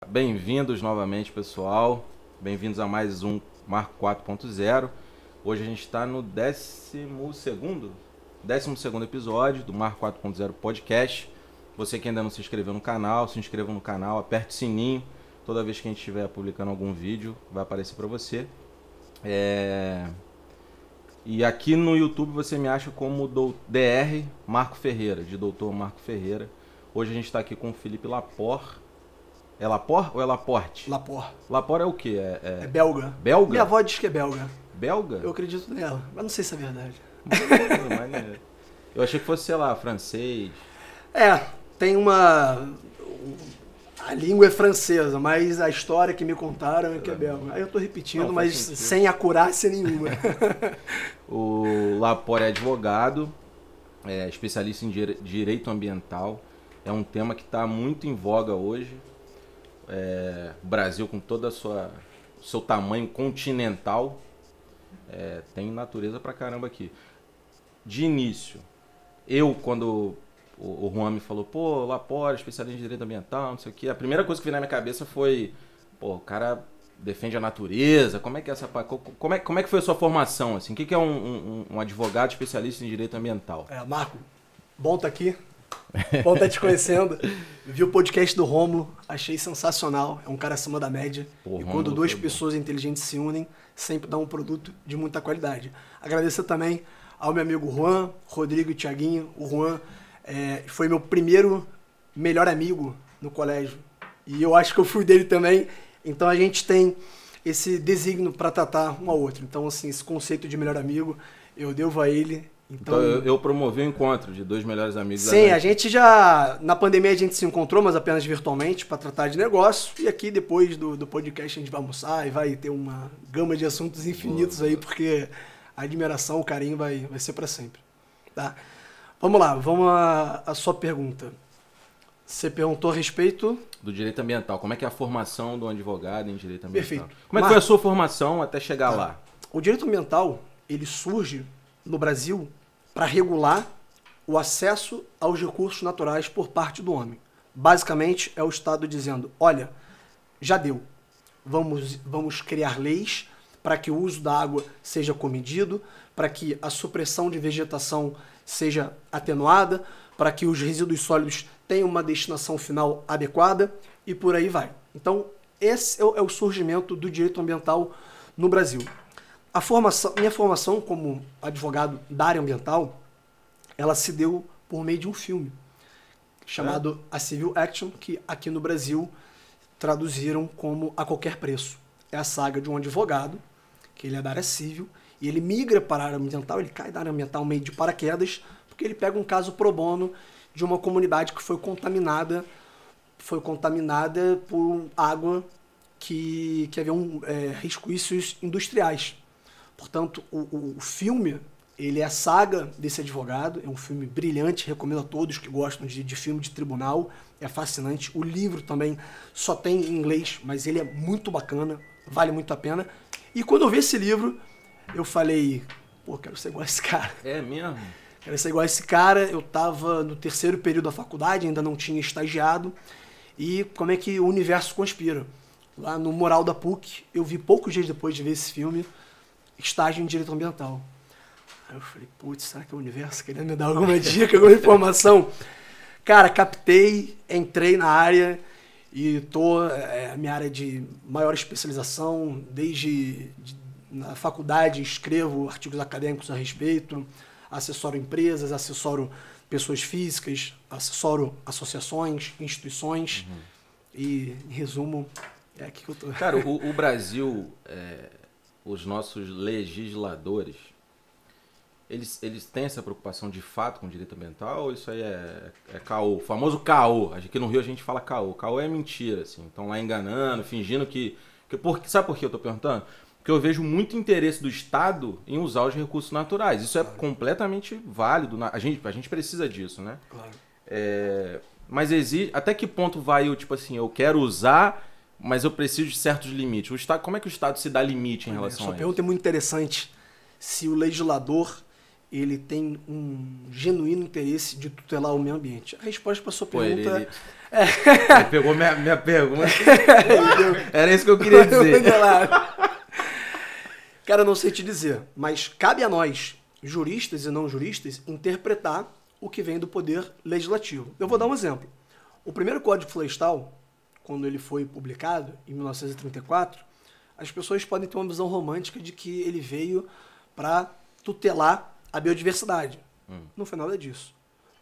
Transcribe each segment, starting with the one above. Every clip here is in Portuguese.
Bem-vindos novamente, pessoal. Bem-vindos a mais um Marco 4.0. Hoje a gente está no 12º episódio do Marco 4.0 Podcast. Você que ainda não se inscreveu no canal, se inscreva no canal, aperte o sininho. Toda vez que a gente estiver publicando algum vídeo, vai aparecer para você. E aqui no YouTube você me acha como Dr. Marco Ferreira, de Dr. Marco Ferreira. Hoje a gente está aqui com o Felipe Lapor. É Lapor ou é Laporte? Lapor. Lapor é o quê? É belga. Belga? Minha avó diz que é belga. Belga? Eu acredito nela, mas não sei se é verdade. Maneiro. Eu achei que fosse, sei lá, francês. Tem uma... A língua é francesa, mas a história que me contaram é que é belga. Aí eu tô repetindo, Não, mas sentido. sem acurácia nenhuma. O Lapor é advogado, especialista em direito ambiental. É um tema que está muito em voga hoje. O Brasil, com todo o seu tamanho continental, tem natureza pra caramba aqui. De início, quando o Juan me falou, pô, Lapor, especialista em direito ambiental, não sei o quê, a primeira coisa que veio na minha cabeça foi, pô, o cara defende a natureza, como é que é como é que foi a sua formação, assim? O que é um advogado especialista em direito ambiental? Marco, bom estar aqui. Bom estar te conhecendo. Vi o podcast do Rômulo, achei sensacional. É um cara acima da média. Pô, e quando duas pessoas inteligentes se unem, sempre dá um produto de muita qualidade. Agradecer também ao meu amigo Juan, Rodrigo e Thiaguinho. O Juan foi meu primeiro melhor amigo no colégio. E eu acho que eu fui dele também. Então a gente tem esse desígnio para tratar um ao outro. Então, assim, esse conceito de melhor amigo, eu devo a ele. Então eu promovi o encontro de dois melhores amigos. Sim, a gente já... Na pandemia a gente se encontrou, mas apenas virtualmente, para tratar de negócio. E aqui, depois do podcast, a gente vai almoçar e vai ter uma gama de assuntos infinitos aí, porque a admiração, o carinho vai ser para sempre. Tá? Vamos lá, vamos à sua pergunta. Você perguntou a respeito... Do direito ambiental. Como é que é a formação do advogado em direito ambiental? Perfeito. Como é que foi a sua formação até chegar lá? O direito ambiental, ele surge no Brasil para regular o acesso aos recursos naturais por parte do homem. Basicamente, é o Estado dizendo, olha, já deu, vamos criar leis para que o uso da água seja comedido, para que a supressão de vegetação seja atenuada, para que os resíduos sólidos tenham uma destinação final adequada e por aí vai. Então, esse é o surgimento do direito ambiental no Brasil. Minha formação como advogado da área ambiental, ela se deu por meio de um filme chamado A Civil Action, que aqui no Brasil traduziram como A Qualquer Preço. É a saga de um advogado, que ele é da área civil, e ele migra para a área ambiental, ele cai da área ambiental meio de paraquedas, porque ele pega um caso pro bono de uma comunidade que foi contaminada por água que havia resquícios industriais. Portanto, o filme, ele é a saga desse advogado, é um filme brilhante, recomendo a todos que gostam de filme de tribunal, é fascinante. O livro também só tem em inglês, mas ele é muito bacana, vale muito a pena. E quando eu vi esse livro, eu falei, pô, quero ser igual a esse cara. É mesmo? Quero ser igual a esse cara, eu estava no terceiro período da faculdade, ainda não tinha estagiado, e como é que o universo conspira. Lá no Mural da PUC, eu vi poucos dias depois de ver esse filme, estágio em direito ambiental. Aí eu falei, putz, será que é o universo querendo me dar alguma dica, alguma informação? Cara, captei, entrei na área e a minha área de maior especialização, desde na faculdade escrevo artigos acadêmicos a respeito, assessoro empresas, assessoro pessoas físicas, assessoro associações, instituições e, em resumo, é aqui que eu tô. Cara, o Brasil... Os nossos legisladores, eles têm essa preocupação de fato com o direito ambiental ou isso aí é caô? O famoso caô. Aqui no Rio a gente fala caô. Caô é mentira, assim. Estão lá enganando, fingindo que... Sabe por que eu tô perguntando? Porque eu vejo muito interesse do Estado em usar os recursos naturais. Isso é completamente válido. A gente precisa disso, né? Claro. Mas até que ponto vai eu quero usar... Mas eu preciso de certos limites. Como é que o Estado se dá limite em relação a isso? Sua pergunta é muito interessante. Se o legislador ele tem um genuíno interesse de tutelar o meio ambiente. A resposta para a sua pergunta Ele pegou minha pergunta. Era isso que eu queria dizer. Cara, eu não sei te dizer, mas cabe a nós, juristas e não juristas, interpretar o que vem do poder legislativo. Eu vou dar um exemplo. O primeiro Código Florestal, quando ele foi publicado, em 1934, as pessoas podem ter uma visão romântica de que ele veio para tutelar a biodiversidade. Não foi nada disso.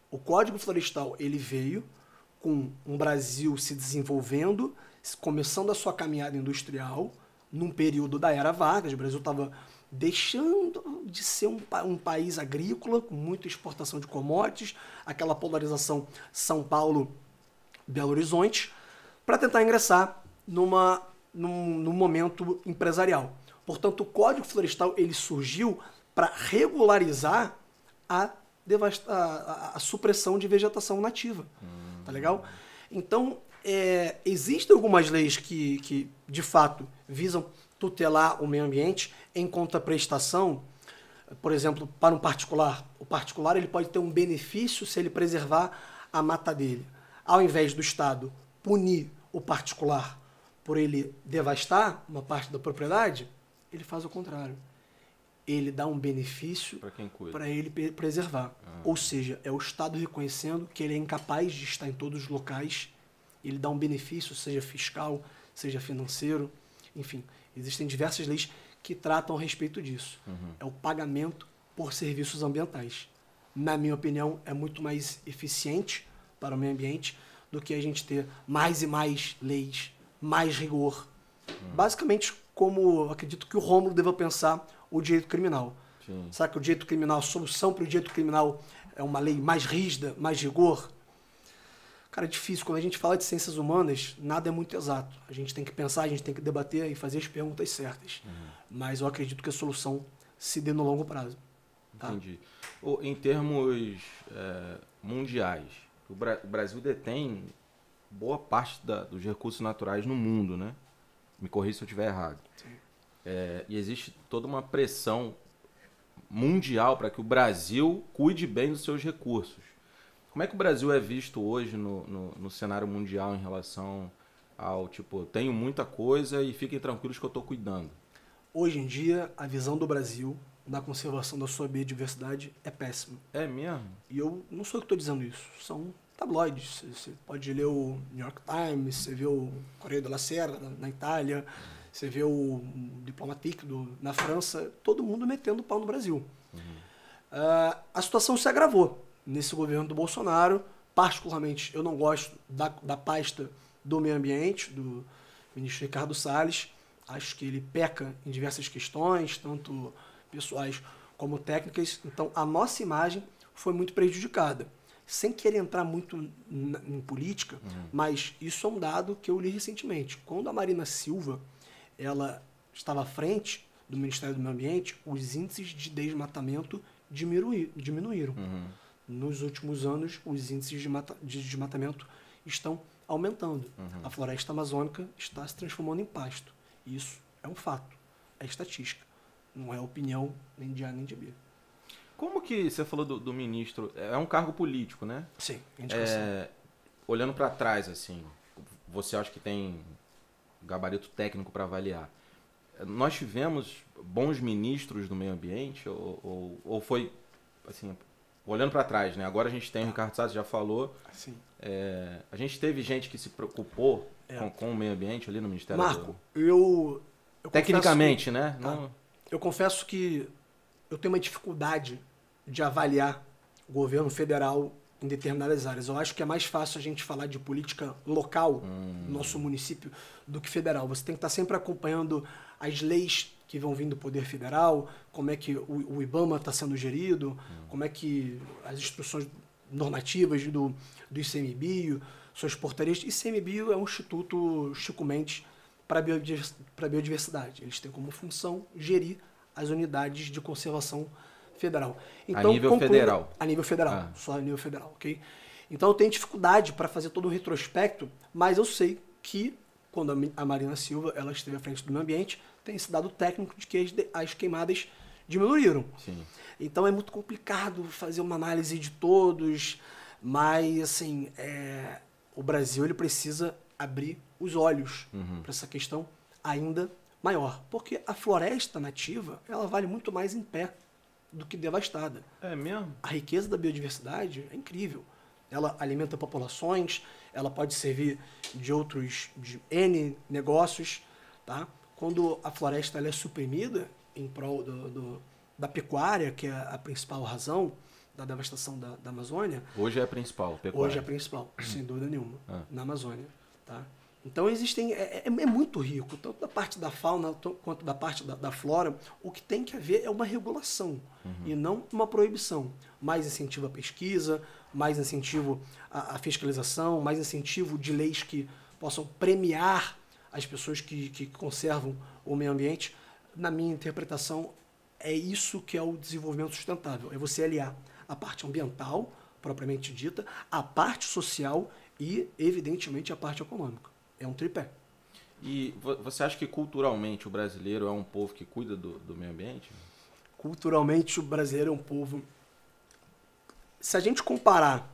O Código Florestal, ele veio com um Brasil se desenvolvendo, começando a sua caminhada industrial, num período da Era Vargas. O Brasil estava deixando de ser um país agrícola, com muita exportação de commodities, aquela polarização São Paulo-Belo Horizonte, para tentar ingressar num momento empresarial. Portanto, o Código Florestal ele surgiu para regularizar a supressão de vegetação nativa. Tá legal? Então, existem algumas leis que, de fato, visam tutelar o meio ambiente em contraprestação, por exemplo, para um particular. O particular ele pode ter um benefício se ele preservar a mata dele. Ao invés do Estado punir o particular por ele devastar uma parte da propriedade, ele faz o contrário. Ele dá um benefício para ele preservar. Ou seja, é o Estado reconhecendo que ele é incapaz de estar em todos os locais. Ele dá um benefício, seja fiscal, seja financeiro. Enfim, existem diversas leis que tratam a respeito disso. É o pagamento por serviços ambientais. Na minha opinião, é muito mais eficiente para o meio ambiente do que a gente ter mais e mais leis, mais rigor. Basicamente, como eu acredito que o Rômulo deva pensar o direito criminal. Sim. Sabe que o direito criminal, a solução para o direito criminal é uma lei mais rígida, mais rigor? Cara, é difícil. Quando a gente fala de ciências humanas, nada é muito exato. A gente tem que pensar, a gente tem que debater e fazer as perguntas certas. Mas eu acredito que a solução se dê no longo prazo. Tá? Entendi. Em termos mundiais, o Brasil detém boa parte dos recursos naturais no mundo, né? Me corrija se eu estiver errado. Sim. E existe toda uma pressão mundial para que o Brasil cuide bem dos seus recursos. Como é que o Brasil é visto hoje no cenário mundial em relação ao tipo, tenho muita coisa e fiquem tranquilos que eu estou cuidando? Hoje em dia, a visão do Brasil da conservação da sua biodiversidade é péssima. É mesmo? E eu não sou eu que estou dizendo isso. São tabloides. Você pode ler o New York Times, você vê o Correio della Sera na Itália, você vê o Diplomatique na França, todo mundo metendo pau no Brasil. A situação se agravou nesse governo do Bolsonaro. Particularmente, eu não gosto da pasta do meio ambiente, do ministro Ricardo Salles. Acho que ele peca em diversas questões, tanto pessoais como técnicas. Então, a nossa imagem foi muito prejudicada. Sem querer entrar muito em política, mas isso é um dado que eu li recentemente. Quando a Marina Silva ela estava à frente do Ministério do Meio Ambiente, os índices de desmatamento diminuíram. Nos últimos anos, os índices de desmatamento estão aumentando. A floresta amazônica está se transformando em pasto. Isso é um fato, é estatística. Não é opinião nem de A nem de B. Como que você falou do ministro? É um cargo político, né? Sim, indicação. Olhando para trás, assim, você acha que tem gabarito técnico para avaliar? Nós tivemos bons ministros do meio ambiente ou foi, assim, olhando para trás, né? Agora a gente tem, o Ricardo Salles já falou, a gente teve gente que se preocupou com o meio ambiente ali no Ministério Marco, eu tecnicamente, confesso, né? Tá. Não... Eu confesso que eu tenho uma dificuldade de avaliar o governo federal em determinadas áreas. Eu acho que é mais fácil a gente falar de política local no nosso município do que federal. Você tem que estar sempre acompanhando as leis que vão vir do Poder Federal, como é que o IBAMA está sendo gerido, como é que as instruções normativas do ICMBio, suas portarias. ICMBio é um instituto Chico Mendes para a biodiversidade. Eles têm como função gerir as unidades de conservação federal. Então, a nível federal? A nível federal, só a nível federal, ok? Então eu tenho dificuldade para fazer todo o retrospecto, mas eu sei que quando a Marina Silva ela esteve à frente do meio ambiente, tem esse dado técnico de que as queimadas diminuíram. Sim. Então é muito complicado fazer uma análise de todos, mas assim, o Brasil ele precisa abrir os olhos para essa questão ainda maior. Porque a floresta nativa, ela vale muito mais em pé do que devastada. É mesmo? A riqueza da biodiversidade é incrível. Ela alimenta populações, ela pode servir de N negócios, tá? Quando a floresta ela é suprimida em prol da pecuária, que é a principal razão da devastação da Amazônia. Hoje é a principal, pecuária. Hoje é a principal, sem dúvida nenhuma, na Amazônia. Tá? Então existem, é muito rico, tanto da parte da fauna quanto da parte da flora. O que tem que haver é uma regulação e não uma proibição. Mais incentivo à pesquisa, mais incentivo à fiscalização, mais incentivo de leis que possam premiar as pessoas que conservam o meio ambiente. Na minha interpretação, é isso que é o desenvolvimento sustentável. É você aliar a parte ambiental, propriamente dita, a parte social e, evidentemente, a parte econômica. É um tripé. E você acha que culturalmente o brasileiro é um povo que cuida do meio ambiente? Culturalmente o brasileiro é um povo... Se a gente comparar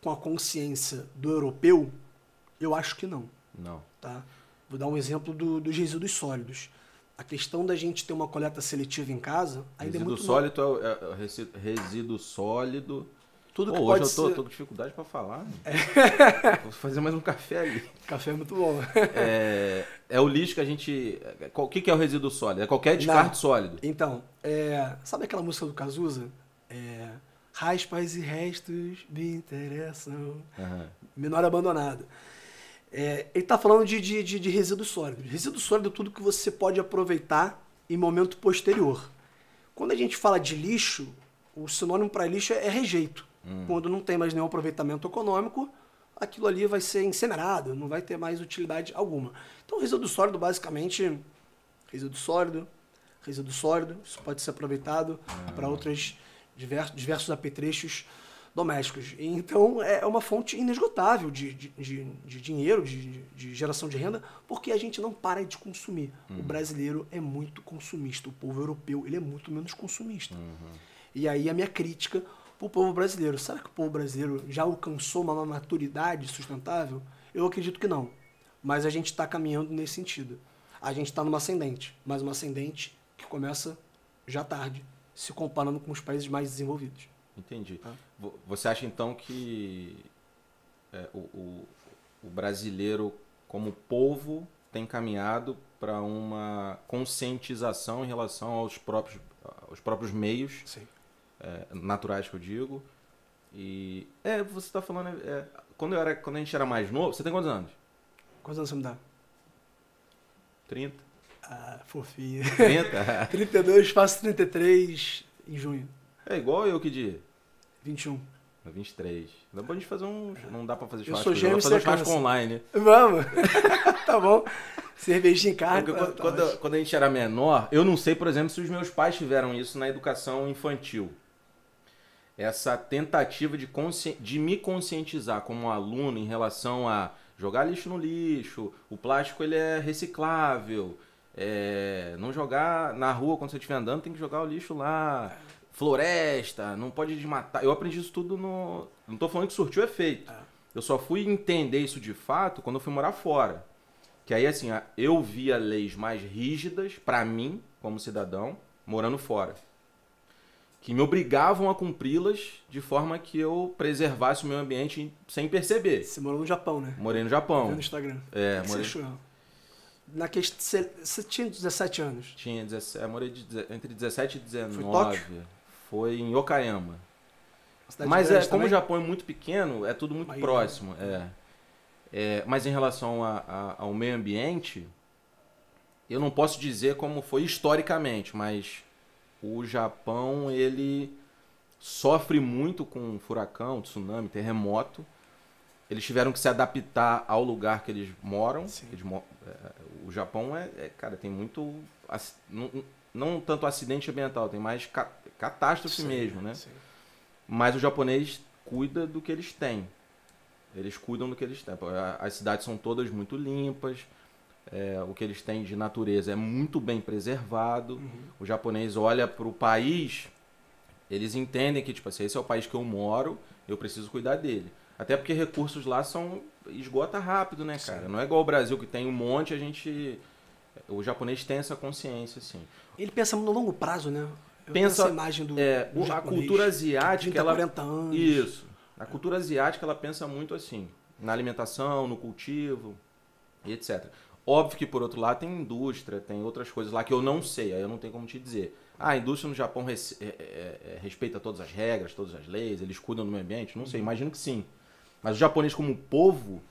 com a consciência do europeu, eu acho que não. Não. Tá? Vou dar um exemplo dos resíduos sólidos. A questão da gente ter uma coleta seletiva em casa ainda resíduo é muito... Sólido resíduo sólido. Tudo que hoje pode eu tô com dificuldade para falar. Vou fazer mais um café ali. Café é muito bom. É o lixo que a gente... O que é o resíduo sólido? É qualquer descarte sólido. Então, sabe aquela música do Cazuza? Raspas e restos me interessam. Menor abandonado. Ele está falando de resíduo sólido. Resíduo sólido é tudo que você pode aproveitar em momento posterior. Quando a gente fala de lixo, o sinônimo para lixo é rejeito. Quando não tem mais nenhum aproveitamento econômico, aquilo ali vai ser incinerado, não vai ter mais utilidade alguma. Então, resíduo sólido, basicamente, resíduo sólido, isso pode ser aproveitado para outros diversos apetrechos domésticos. Então, é uma fonte inesgotável de dinheiro, de geração de renda, porque a gente não para de consumir. O brasileiro é muito consumista, o povo europeu ele é muito menos consumista. E aí a minha crítica para o povo brasileiro. Será que o povo brasileiro já alcançou uma maturidade sustentável? Eu acredito que não. Mas a gente está caminhando nesse sentido. A gente está numa ascendente, mas uma ascendente que começa já tarde, se comparando com os países mais desenvolvidos. Entendi. Você acha então que o brasileiro, como povo, tem caminhado para uma conscientização em relação aos próprios meios naturais, que eu digo? E você está falando... quando a gente era mais novo... Você tem quantos anos? Quantos anos você me dá? 30. Ah, fofinho. 30? 32, faço 33 em junho. É igual eu, que dia? 21. 23. Dá pra gente fazer um... Não dá pra fazer Eu churrasco. sou gêmeo, dá pra fazer um você é churrasco câncer. online. Vamos. Tá bom. Cervejinha em carne. Quando a gente era menor, eu não sei, por exemplo, se os meus pais tiveram isso na educação infantil. Essa tentativa de me conscientizar como aluno em relação a jogar lixo no lixo, o plástico ele é reciclável, não jogar na rua quando você estiver andando, tem que jogar o lixo lá, floresta, não pode desmatar. Eu aprendi isso tudo no... Não estou falando que surtiu efeito. Eu só fui entender isso de fato quando eu fui morar fora. Que aí, assim, eu via leis mais rígidas, para mim, como cidadão, morando fora, que me obrigavam a cumpri-las de forma que eu preservasse o meio ambiente sem perceber. Você morou no Japão, né? Morei no Japão. No Instagram. Morei... Você tinha 17 anos? Tinha 17, morei entre 17 e 19. Foi Tóquio? Foi em Okayama. Mas como também? o Japão é muito pequeno, é tudo muito próximo. Mas em relação ao meio ambiente, eu não posso dizer como foi historicamente, mas o Japão ele sofre muito com furacão, tsunami, terremoto. Eles tiveram que se adaptar ao lugar que eles moram. O Japão cara, tem muito... Não tanto acidente ambiental, tem mais catástrofe mesmo, né? Sim. Mas o japonês cuida do que eles têm. Eles cuidam do que eles têm. As cidades são todas muito limpas. O que eles têm de natureza é muito bem preservado. O japonês olha para o país, eles entendem que, tipo assim, esse é o país que eu moro, eu preciso cuidar dele. Até porque recursos lá esgota rápido, né, cara? Não é igual o Brasil que tem um monte, o japonês tem essa consciência, assim. Ele pensa no longo prazo, né? Eu tenho Pensa, essa imagem do a japonês, cultura asiática, 30, 40 anos. Isso. A cultura asiática, ela pensa muito assim, na alimentação, no cultivo e etc. Óbvio que, por outro lado, tem indústria, tem outras coisas lá que eu não sei, aí eu não tenho como te dizer. A indústria no Japão respeita todas as regras, todas as leis, eles cuidam do meio ambiente? Não sei, imagino que sim. Mas o japonês como povo,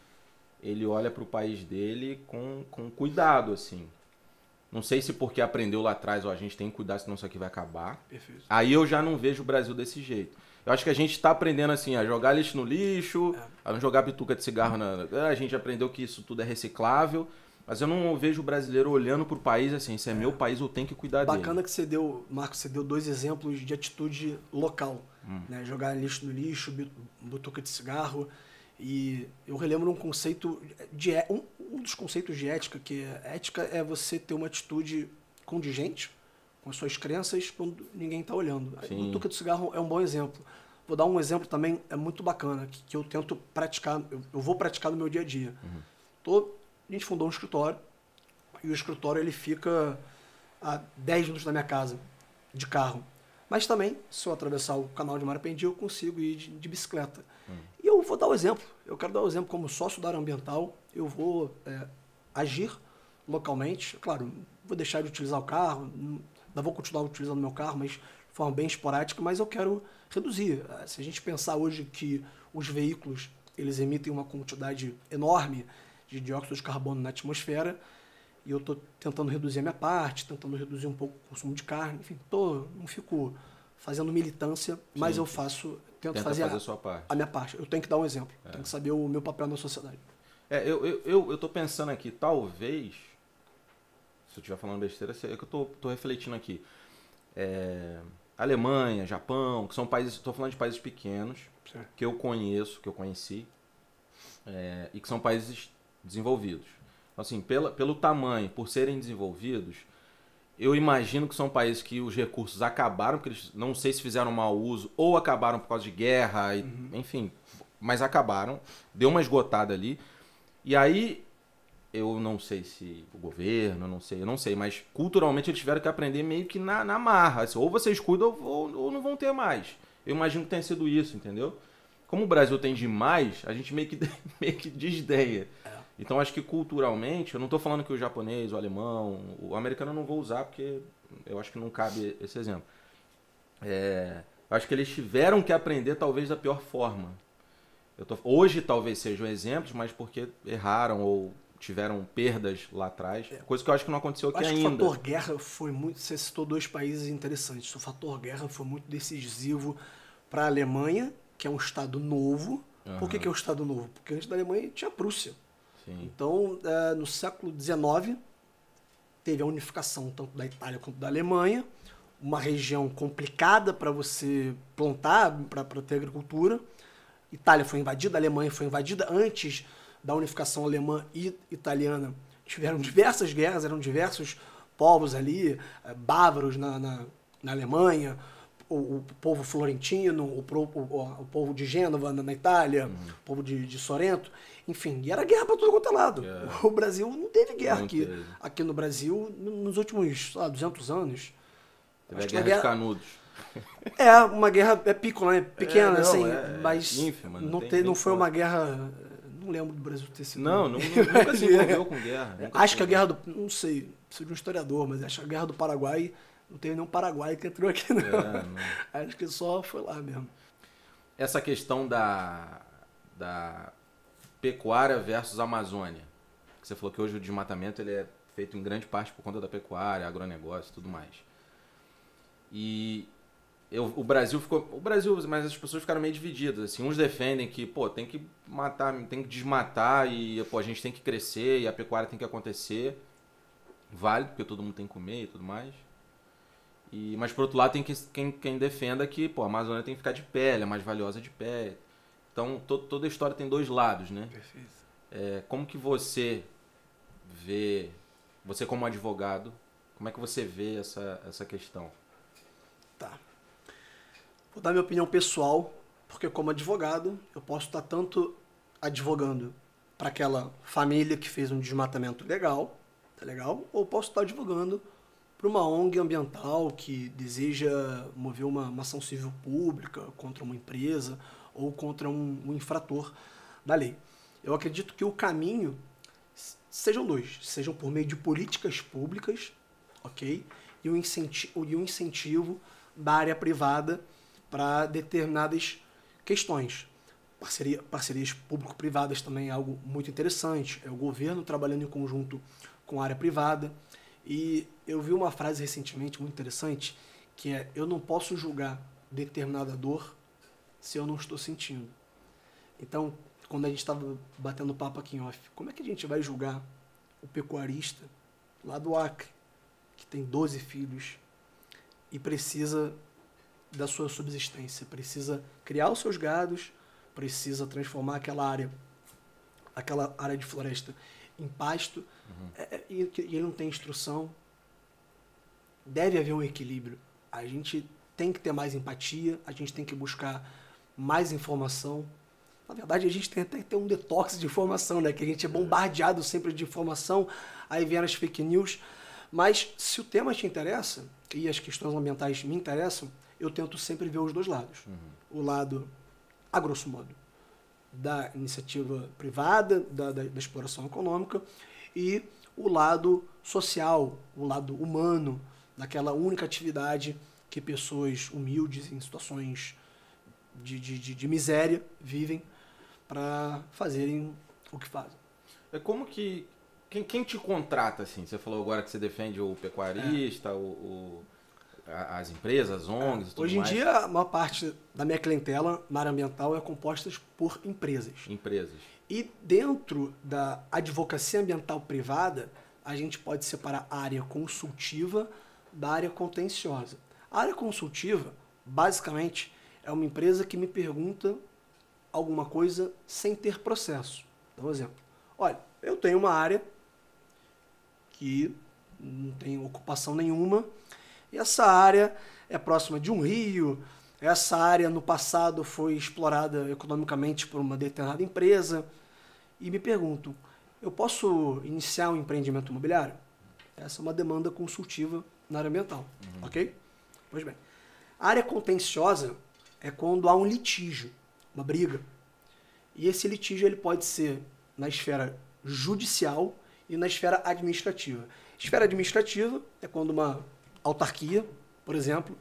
ele olha para o país dele com cuidado, assim. Não sei se porque aprendeu lá atrás, ó, a gente tem que cuidar, senão isso aqui vai acabar. Perfeito. Aí eu já não vejo o Brasil desse jeito. Eu acho que a gente está aprendendo assim, a jogar lixo no lixo, a não jogar bituca de cigarro a gente aprendeu que isso tudo é reciclável, mas eu não vejo o brasileiro olhando pro país assim, esse é meu país, eu tenho que cuidar dele. Bacana que Marcos, você deu 2 exemplos de atitude local. Né? Jogar lixo no lixo, bituca de cigarro. E eu relembro um conceito um dos conceitos de ética, que ética é você ter uma atitude condizente com as suas crenças quando ninguém está olhando. A bituca de cigarro é um bom exemplo. Vou dar um exemplo também, é muito bacana, que eu tento praticar, eu vou praticar no meu dia a dia. A gente fundou um escritório, e o escritório ele fica a 10 minutos da minha casa, de carro. Mas também, se eu atravessar o canal de Marapendi, eu consigo ir de bicicleta. E eu vou dar o exemplo. Eu quero dar o exemplo como sócio da área ambiental. Eu vou agir localmente. Claro, vou deixar de utilizar o carro, ainda vou continuar utilizando o meu carro, mas de forma bem esporádica, mas eu quero reduzir. Se a gente pensar hoje que os veículos eles emitem uma quantidade enorme de dióxido de carbono na atmosfera, e eu estou tentando reduzir a minha parte, tentando reduzir um pouco o consumo de carne, enfim, não fico fazendo militância, mas eu tento fazer a sua parte. A minha parte. Eu tenho que dar um exemplo, tenho que saber o meu papel na sociedade. Eu tô pensando aqui, talvez, se eu estiver falando besteira, é que eu tô refletindo aqui. Alemanha, Japão, que são países, estou falando de países pequenos, certo, que eu conheci, e que são países desenvolvidos. Assim, pelo tamanho, por serem desenvolvidos, eu imagino que são países que os recursos acabaram, porque eles não sei se fizeram mau uso, ou acabaram por causa de guerra, enfim, mas acabaram, deu uma esgotada ali. E aí, eu não sei se o governo, eu não sei, mas culturalmente eles tiveram que aprender meio que na marra. Assim, ou vocês cuidam ou não vão ter mais. Eu imagino que tenha sido isso, entendeu? Como o Brasil tem demais, a gente meio que desdenha. Então acho que culturalmente, eu não estou falando que o japonês, o alemão, o americano eu não vou usar porque eu acho que não cabe esse exemplo. Acho que eles tiveram que aprender talvez da pior forma. Hoje talvez sejam exemplos, mas porque erraram ou tiveram perdas lá atrás, coisa que eu acho que não aconteceu aqui ainda. Acho que o fator guerra foi muito... Você citou 2 países interessantes. O fator guerra foi muito decisivo para a Alemanha, que é um estado novo. Por que é um estado novo? Porque antes da Alemanha tinha a Prússia. Sim. Então, no século XIX, teve a unificação tanto da Itália quanto da Alemanha, uma região complicada para você plantar, para ter agricultura. Itália foi invadida, a Alemanha foi invadida. Antes da unificação alemã e italiana, tiveram diversas guerras, eram diversos povos ali, bávaros na Alemanha, o povo florentino, o povo de Gênova na Itália, o povo de Sorrento, enfim, e era guerra para tudo quanto é lado. O Brasil não teve guerra aqui no Brasil nos últimos 200 anos. Teve a guerra de Canudos. Uma guerra pequena, assim, mas ínfima, não foi uma guerra... Não lembro do Brasil ter sido... Nunca se envolveu com guerra. Acho que a guerra do... Não sei, preciso de um historiador, mas acho que a guerra do Paraguai... Não teve nenhum Paraguai que entrou aqui, não. Acho que só foi lá mesmo. Essa questão da pecuária versus Amazônia. Você falou que hoje o desmatamento ele é feito em grande parte por conta da pecuária, agronegócio e tudo mais. E o Brasil, mas as pessoas ficaram meio divididas. Assim, uns defendem que tem que matar, tem que desmatar e a gente tem que crescer e a pecuária tem que acontecer. Válido, porque todo mundo tem que comer e tudo mais. Mas por outro lado tem quem defenda que a Amazônia tem que ficar de pé, ela é mais valiosa de pé. Então toda a história tem 2 lados, né? Perfeito. Como que você vê, você como advogado, como é que você vê essa questão? Tá. Vou dar minha opinião pessoal, Porque como advogado, eu posso estar tanto advogando para aquela família que fez um desmatamento legal, tá legal? Ou posso estar advogando para uma ONG ambiental que deseja mover uma ação civil pública contra uma empresa ou contra um infrator da lei. Eu acredito que o caminho sejam dois, sejam por meio de políticas públicas, ok? E um incentivo da área privada para determinadas questões. Parcerias público-privadas também é algo muito interessante. É o governo trabalhando em conjunto com a área privada. E eu vi uma frase recentemente muito interessante, que é: eu não posso julgar determinada dor se eu não estou sentindo. Então, quando a gente estava batendo papo aqui em off, como é que a gente vai julgar o pecuarista lá do Acre, que tem 12 filhos e precisa da sua subsistência, precisa criar os seus gados, precisa transformar aquela área de floresta em pasto, e ele não tem instrução? Deve haver um equilíbrio. A gente tem que ter mais empatia, a gente tem que buscar mais informação. Na verdade, a gente tem até que ter um detox de informação, né? Que a gente é bombardeado sempre de informação, aí vem as fake news. Mas se o tema te interessa, e as questões ambientais me interessam, eu tento sempre ver os dois lados. O lado, a grosso modo, da iniciativa privada, da exploração econômica, e o lado social, o lado humano, daquela única atividade que pessoas humildes em situações de miséria vivem para fazerem o que fazem. É como que... Quem te contrata, assim? Você falou agora que você defende o pecuarista, as empresas, as ONGs e tudo Hoje em mais. dia, a maior parte da minha clientela na área ambiental é composta por empresas. Empresas. E dentro da advocacia ambiental privada, a gente pode separar a área consultiva da área contenciosa. A área consultiva, basicamente, é uma empresa que me pergunta alguma coisa sem ter processo. Dá um exemplo. Olha, eu tenho uma área que não tem ocupação nenhuma, e essa área é próxima de um rio, essa área no passado foi explorada economicamente por uma determinada empresa, e me perguntam: eu posso iniciar um empreendimento imobiliário? Essa é uma demanda consultiva na área ambiental, ok? Pois bem, a área contenciosa é quando há um litígio, uma briga, e esse litígio ele pode ser na esfera judicial e na esfera administrativa. Esfera administrativa é quando uma autarquia, por exemplo,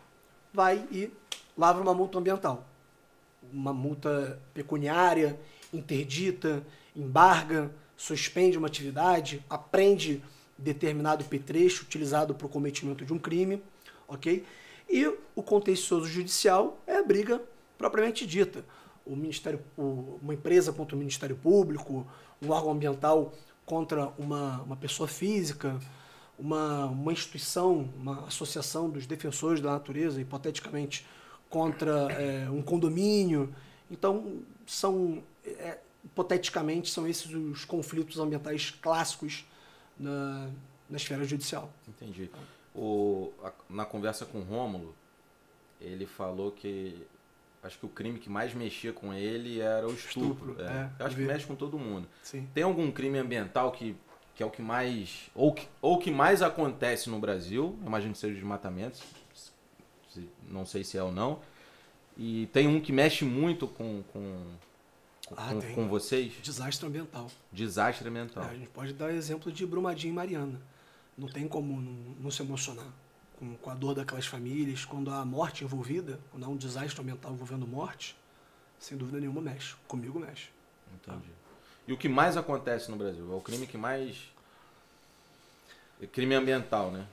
vai e lavra uma multa ambiental. Uma multa pecuniária, interdita, embarga, suspende uma atividade, apreende determinado petrecho utilizado para o cometimento de um crime, ok? E o contencioso judicial é a briga propriamente dita. Uma empresa contra o Ministério Público, um órgão ambiental contra uma pessoa física, uma instituição, uma associação dos defensores da natureza, hipoteticamente, contra um condomínio. Então, hipoteticamente, são esses os conflitos ambientais clássicos na esfera judicial. Entendi. Na conversa com o Rômulo, ele falou que acho que o crime que mais mexia com ele era o estupro. Eu acho que mexe com todo mundo. Sim. Tem algum crime ambiental que é o que mais... Ou que mais acontece no Brasil? Eu imagino que seja o desmatamento. Não sei se é ou não. E tem um que mexe muito com vocês? Desastre ambiental. Desastre ambiental. A gente pode dar exemplo de Brumadinho e Mariana. Não tem como não se emocionar com a dor daquelas famílias. Quando há morte envolvida, quando há um desastre ambiental envolvendo morte, sem dúvida nenhuma mexe. Comigo mexe. Entendi. E o que mais acontece no Brasil? É o crime que mais... É crime ambiental, né?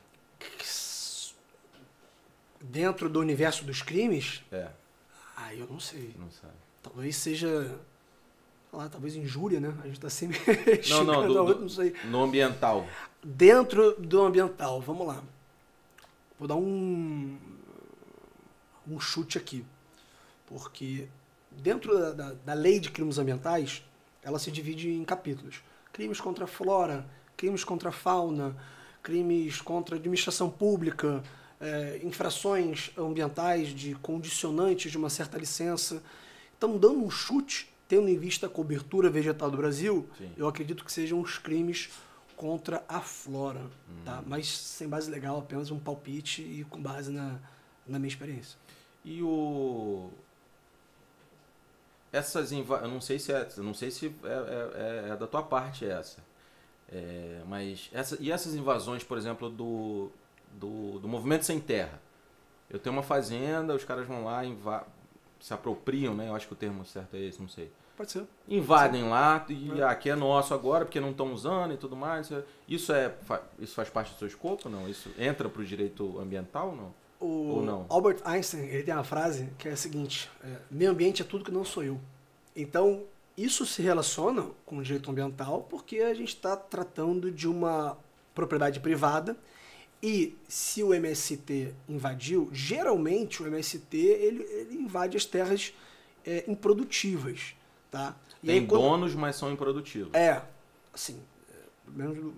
Dentro do universo dos crimes? Aí eu não sei. Não sabe. Talvez seja... talvez injúria, né? A gente tá sempre não sei. No ambiental. Dentro do ambiental, vamos lá. Vou dar um chute aqui. Porque dentro da lei de crimes ambientais, ela se divide em capítulos. Crimes contra a flora, crimes contra a fauna, crimes contra a administração pública, infrações ambientais de condicionantes de uma certa licença. estamos dando um chute, tendo em vista a cobertura vegetal do Brasil, Sim. eu acredito que sejam os crimes contra a flora, tá? Mas sem base legal, apenas um palpite e com base na minha experiência. E eu não sei se é da tua parte essa. Mas essas invasões, por exemplo, do movimento sem terra. Eu tenho uma fazenda, os caras vão lá, se apropriam, né? Eu acho que o termo certo é esse, não sei. Pode ser. Invadem lá e aqui é nosso agora, porque não estão usando e tudo mais. Isso faz parte do seu escopo, não? Isso entra para o direito ambiental, não? Ou não? Albert Einstein, ele tem uma frase que é a seguinte: meio ambiente é tudo que não sou eu. Então, isso se relaciona com o direito ambiental porque a gente está tratando de uma propriedade privada e se o MST invadiu, geralmente o MST ele invade as terras improdutivas, tá? E Tem aí, donos, mas são improdutivos. Assim, pelo menos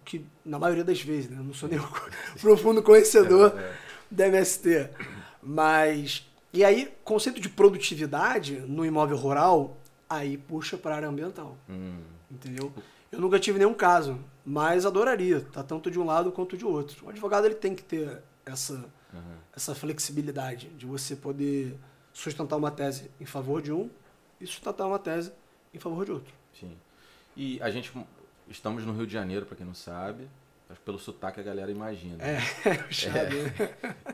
que na maioria das vezes, né? Eu não sou nenhum profundo conhecedor da MST, mas e aí conceito de produtividade no imóvel rural aí puxa para a área ambiental, entendeu? Eu nunca tive nenhum caso, mas adoraria, tá tanto de um lado quanto de outro. O advogado ele tem que ter essa flexibilidade de você poder sustentar uma tese em favor de um e sustentar uma tese em favor de outro. Sim. E estamos no Rio de Janeiro, para quem não sabe, acho que pelo sotaque a galera imagina.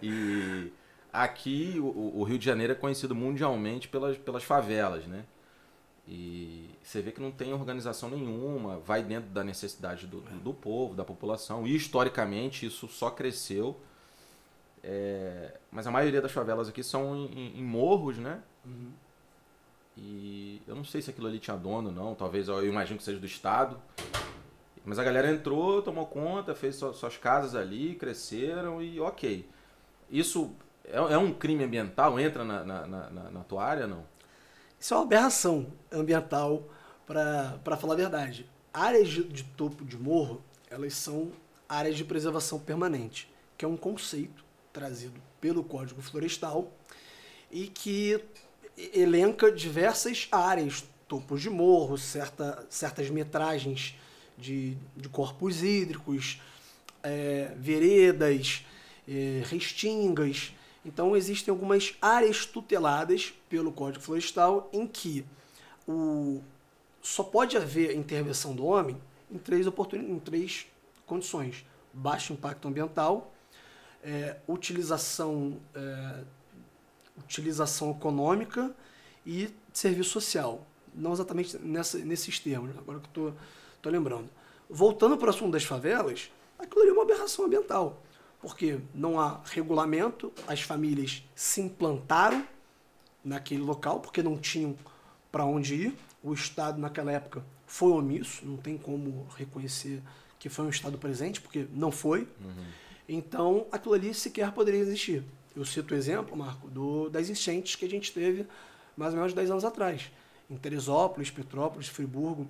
E aqui o Rio de Janeiro é conhecido mundialmente pelas favelas, né? E você vê que não tem organização nenhuma, vai dentro da necessidade do povo, da população, e historicamente isso só cresceu. Mas a maioria das favelas aqui são em morros, né? E eu não sei se aquilo ali tinha dono, não, talvez eu imagino que seja do Estado. Mas a galera entrou, tomou conta, fez suas casas ali, cresceram e ok. Isso é um crime ambiental? Entra na tua área, não? Isso é uma aberração ambiental, para falar a verdade. Áreas de topo de morro, elas são áreas de preservação permanente, que é um conceito trazido pelo Código Florestal e que elenca diversas áreas, topos de morro, certas metragens de corpos hídricos, veredas, restingas. Então existem algumas áreas tuteladas pelo Código Florestal em que só pode haver intervenção do homem em três condições: baixo impacto ambiental, utilização econômica e serviço social. Não exatamente nesses termos, agora que eu estou lembrando. Voltando para o assunto das favelas, aquilo ali é uma aberração ambiental, porque não há regulamento, as famílias se implantaram naquele local porque não tinham para onde ir. O Estado, naquela época, foi omisso, não tem como reconhecer que foi um Estado presente, porque não foi. Então, aquilo ali sequer poderia existir. Eu cito o exemplo, Marco, das enchentes que a gente teve mais ou menos 10 anos atrás. Em Teresópolis, Petrópolis, Friburgo,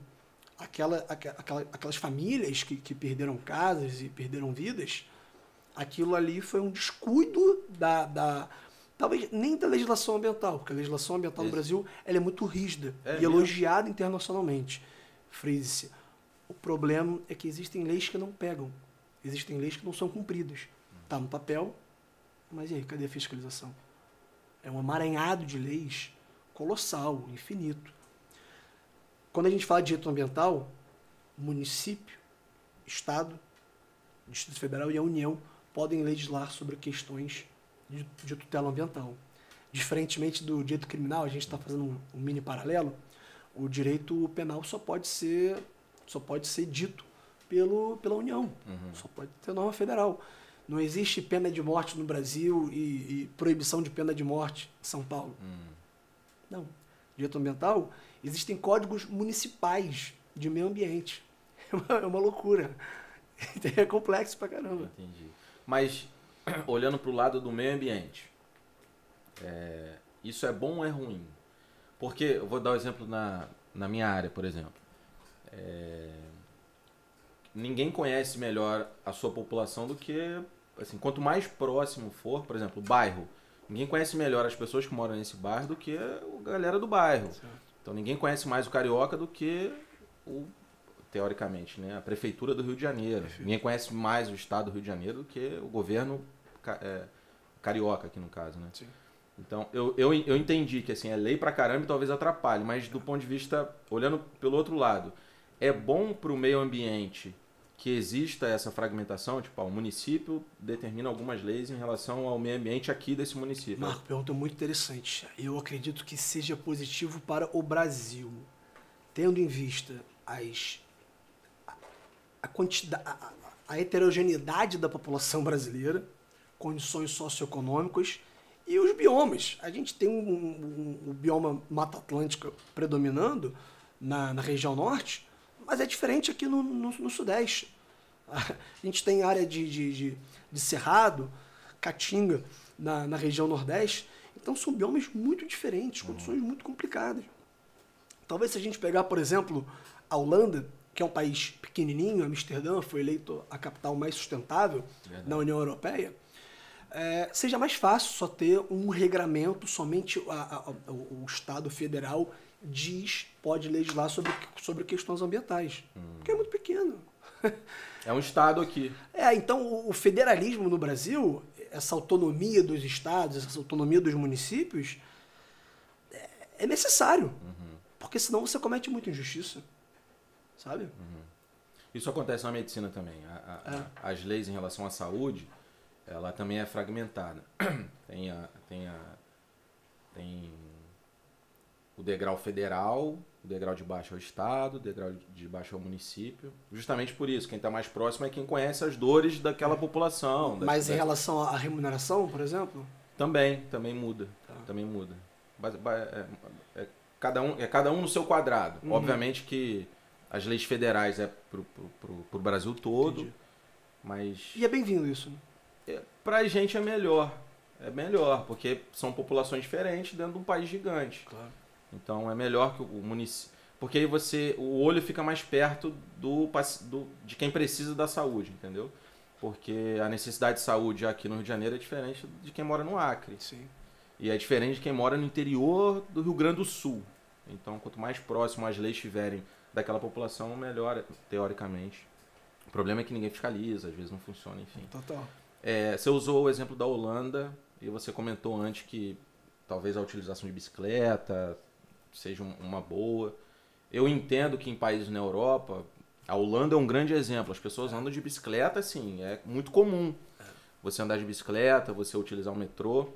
aquelas famílias que perderam casas e perderam vidas, aquilo ali foi um descuido talvez nem da legislação ambiental, porque a legislação ambiental no Brasil ela é muito rígida e elogiada internacionalmente. Frise-se. O problema é que existem leis que não pegam, existem leis que não são cumpridas. Está no papel, mas e aí, cadê a fiscalização? É um amaranhado de leis colossal, infinito. Quando a gente fala de direito ambiental, município, Estado, Distrito Federal e a União podem legislar sobre questões de tutela ambiental. Diferentemente do direito criminal, a gente está fazendo um mini paralelo, o direito penal só pode ser dito pela União, só pode ter norma federal. Não existe pena de morte no Brasil e proibição de pena de morte em São Paulo. Não. Direito ambiental, existem códigos municipais de meio ambiente. É uma loucura. É complexo pra caramba. Entendi. Mas, olhando para o lado do meio ambiente, isso é bom ou é ruim? Porque, eu vou dar um exemplo na minha área, por exemplo. Ninguém conhece melhor a sua população do que, assim, quanto mais próximo for, por exemplo, o bairro Ninguém conhece melhor as pessoas que moram nesse bairro do que a galera do bairro. Certo. Então ninguém conhece mais o carioca do que teoricamente, né, a prefeitura do Rio de Janeiro. Perfeito. Ninguém conhece mais o estado do Rio de Janeiro do que o governo carioca aqui no caso, né? Sim. Então eu entendi que assim, é lei pra caramba e talvez atrapalhe, mas do ponto de vista, olhando pelo outro lado, é bom pro meio ambiente que exista essa fragmentação, tipo, o município determina algumas leis em relação ao meio ambiente aqui desse município. Marco, pergunta muito interessante. Eu acredito que seja positivo para o Brasil, tendo em vista a quantidade, a heterogeneidade da população brasileira, condições socioeconômicas e os biomas. A gente tem o bioma Mata Atlântica predominando na região norte, mas é diferente aqui no Sudeste. A gente tem área de cerrado, caatinga na região Nordeste. Então são biomas muito diferentes, condições muito complicadas. Talvez se a gente pegar, por exemplo, a Holanda, que é um país pequenininho, Amsterdã foi eleito a capital mais sustentável na União Europeia, seja mais fácil só ter um regramento, somente o Estado federal pode legislar sobre questões ambientais, porque é muito pequeno. É um estado aqui. Então o federalismo no Brasil, essa autonomia dos estados, essa autonomia dos municípios, é necessário, porque senão você comete muita injustiça, sabe? Isso acontece na medicina também. As leis em relação à saúde, ela também é fragmentada. Tem o degrau federal, o degrau de baixo é o estado, o degrau de baixo é o município. Justamente por isso, quem está mais próximo é quem conhece as dores daquela população. Mas em relação à remuneração, por exemplo? Também muda. Tá. Também muda. Cada um no seu quadrado. Obviamente que as leis federais é pro Brasil todo. Entendi. Mas E é bem-vindo isso, né? Pra gente é melhor. É melhor, porque são populações diferentes dentro de um país gigante. Claro. Então é melhor que o município. Porque aí o olho fica mais perto de quem precisa da saúde, entendeu? Porque a necessidade de saúde aqui no Rio de Janeiro é diferente de quem mora no Acre. Sim. E é diferente de quem mora no interior do Rio Grande do Sul. Então, quanto mais próximo as leis estiverem daquela população, melhor, teoricamente. O problema é que ninguém fiscaliza, às vezes não funciona, enfim. Total. Você usou o exemplo da Holanda e você comentou antes que talvez a utilização de bicicleta seja uma boa. Eu entendo que em países na Europa, a Holanda é um grande exemplo. As pessoas andam de bicicleta, assim, é muito comum. Você andar de bicicleta, você utilizar o metrô.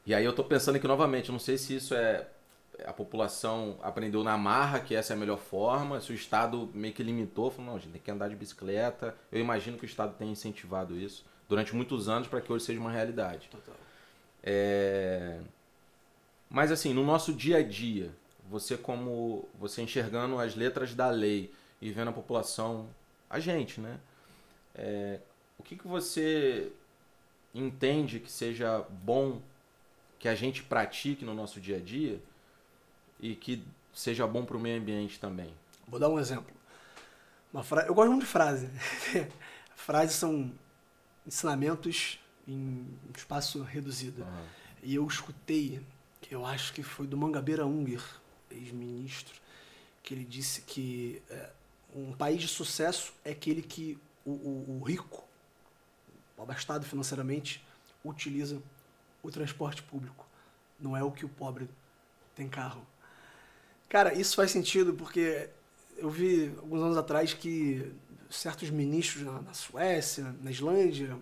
E aí eu tô pensando aqui novamente, não sei se isso a população aprendeu na marra que essa é a melhor forma, se o Estado meio que limitou, falou, não, a gente tem que andar de bicicleta. Eu imagino que o Estado tenha incentivado isso durante muitos anos para que hoje seja uma realidade. Total. Mas assim, no nosso dia a dia, você enxergando as letras da lei e vendo a população, a gente, né? O que você entende que seja bom que a gente pratique no nosso dia a dia e que seja bom para o meio ambiente também? Vou dar um exemplo. Eu gosto muito de frase. Frases são ensinamentos em espaço reduzido. E eu escutei, que eu acho que foi do Mangabeira Unger, ex-ministro, que ele disse que um país de sucesso é aquele que o rico, o abastado financeiramente, utiliza o transporte público. Não é o que o pobre tem carro. Cara, isso faz sentido porque eu vi alguns anos atrás que certos ministros na Suécia, na Islândia,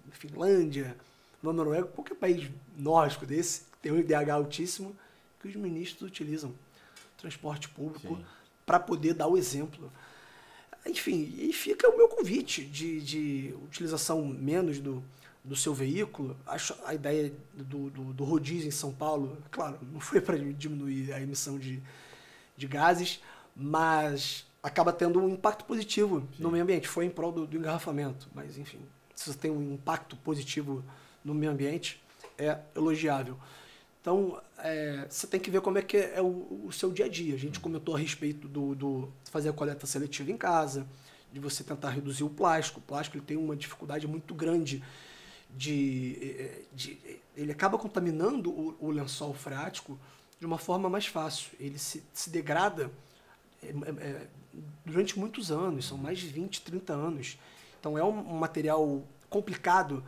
na Finlândia, na Noruega, qualquer país nórdico desse, tem um IDH altíssimo, que os ministros utilizam transporte público para poder dar o exemplo. Enfim, e fica o meu convite de utilização menos do seu veículo. Acho a ideia do rodízio em São Paulo, claro, não foi para diminuir a emissão de gases, mas acaba tendo um impacto positivo no meio ambiente. Foi em prol do engarrafamento, mas enfim, se você tem um impacto positivo no meio ambiente, é elogiável. Então, você tem que ver como é que é o seu dia a dia. A gente comentou a respeito do fazer a coleta seletiva em casa, de você tentar reduzir o plástico. O plástico ele tem uma dificuldade muito grande ele acaba contaminando o lençol freático de uma forma mais fácil. Ele se degrada durante muitos anos, são mais de 20, 30 anos. Então é um material complicado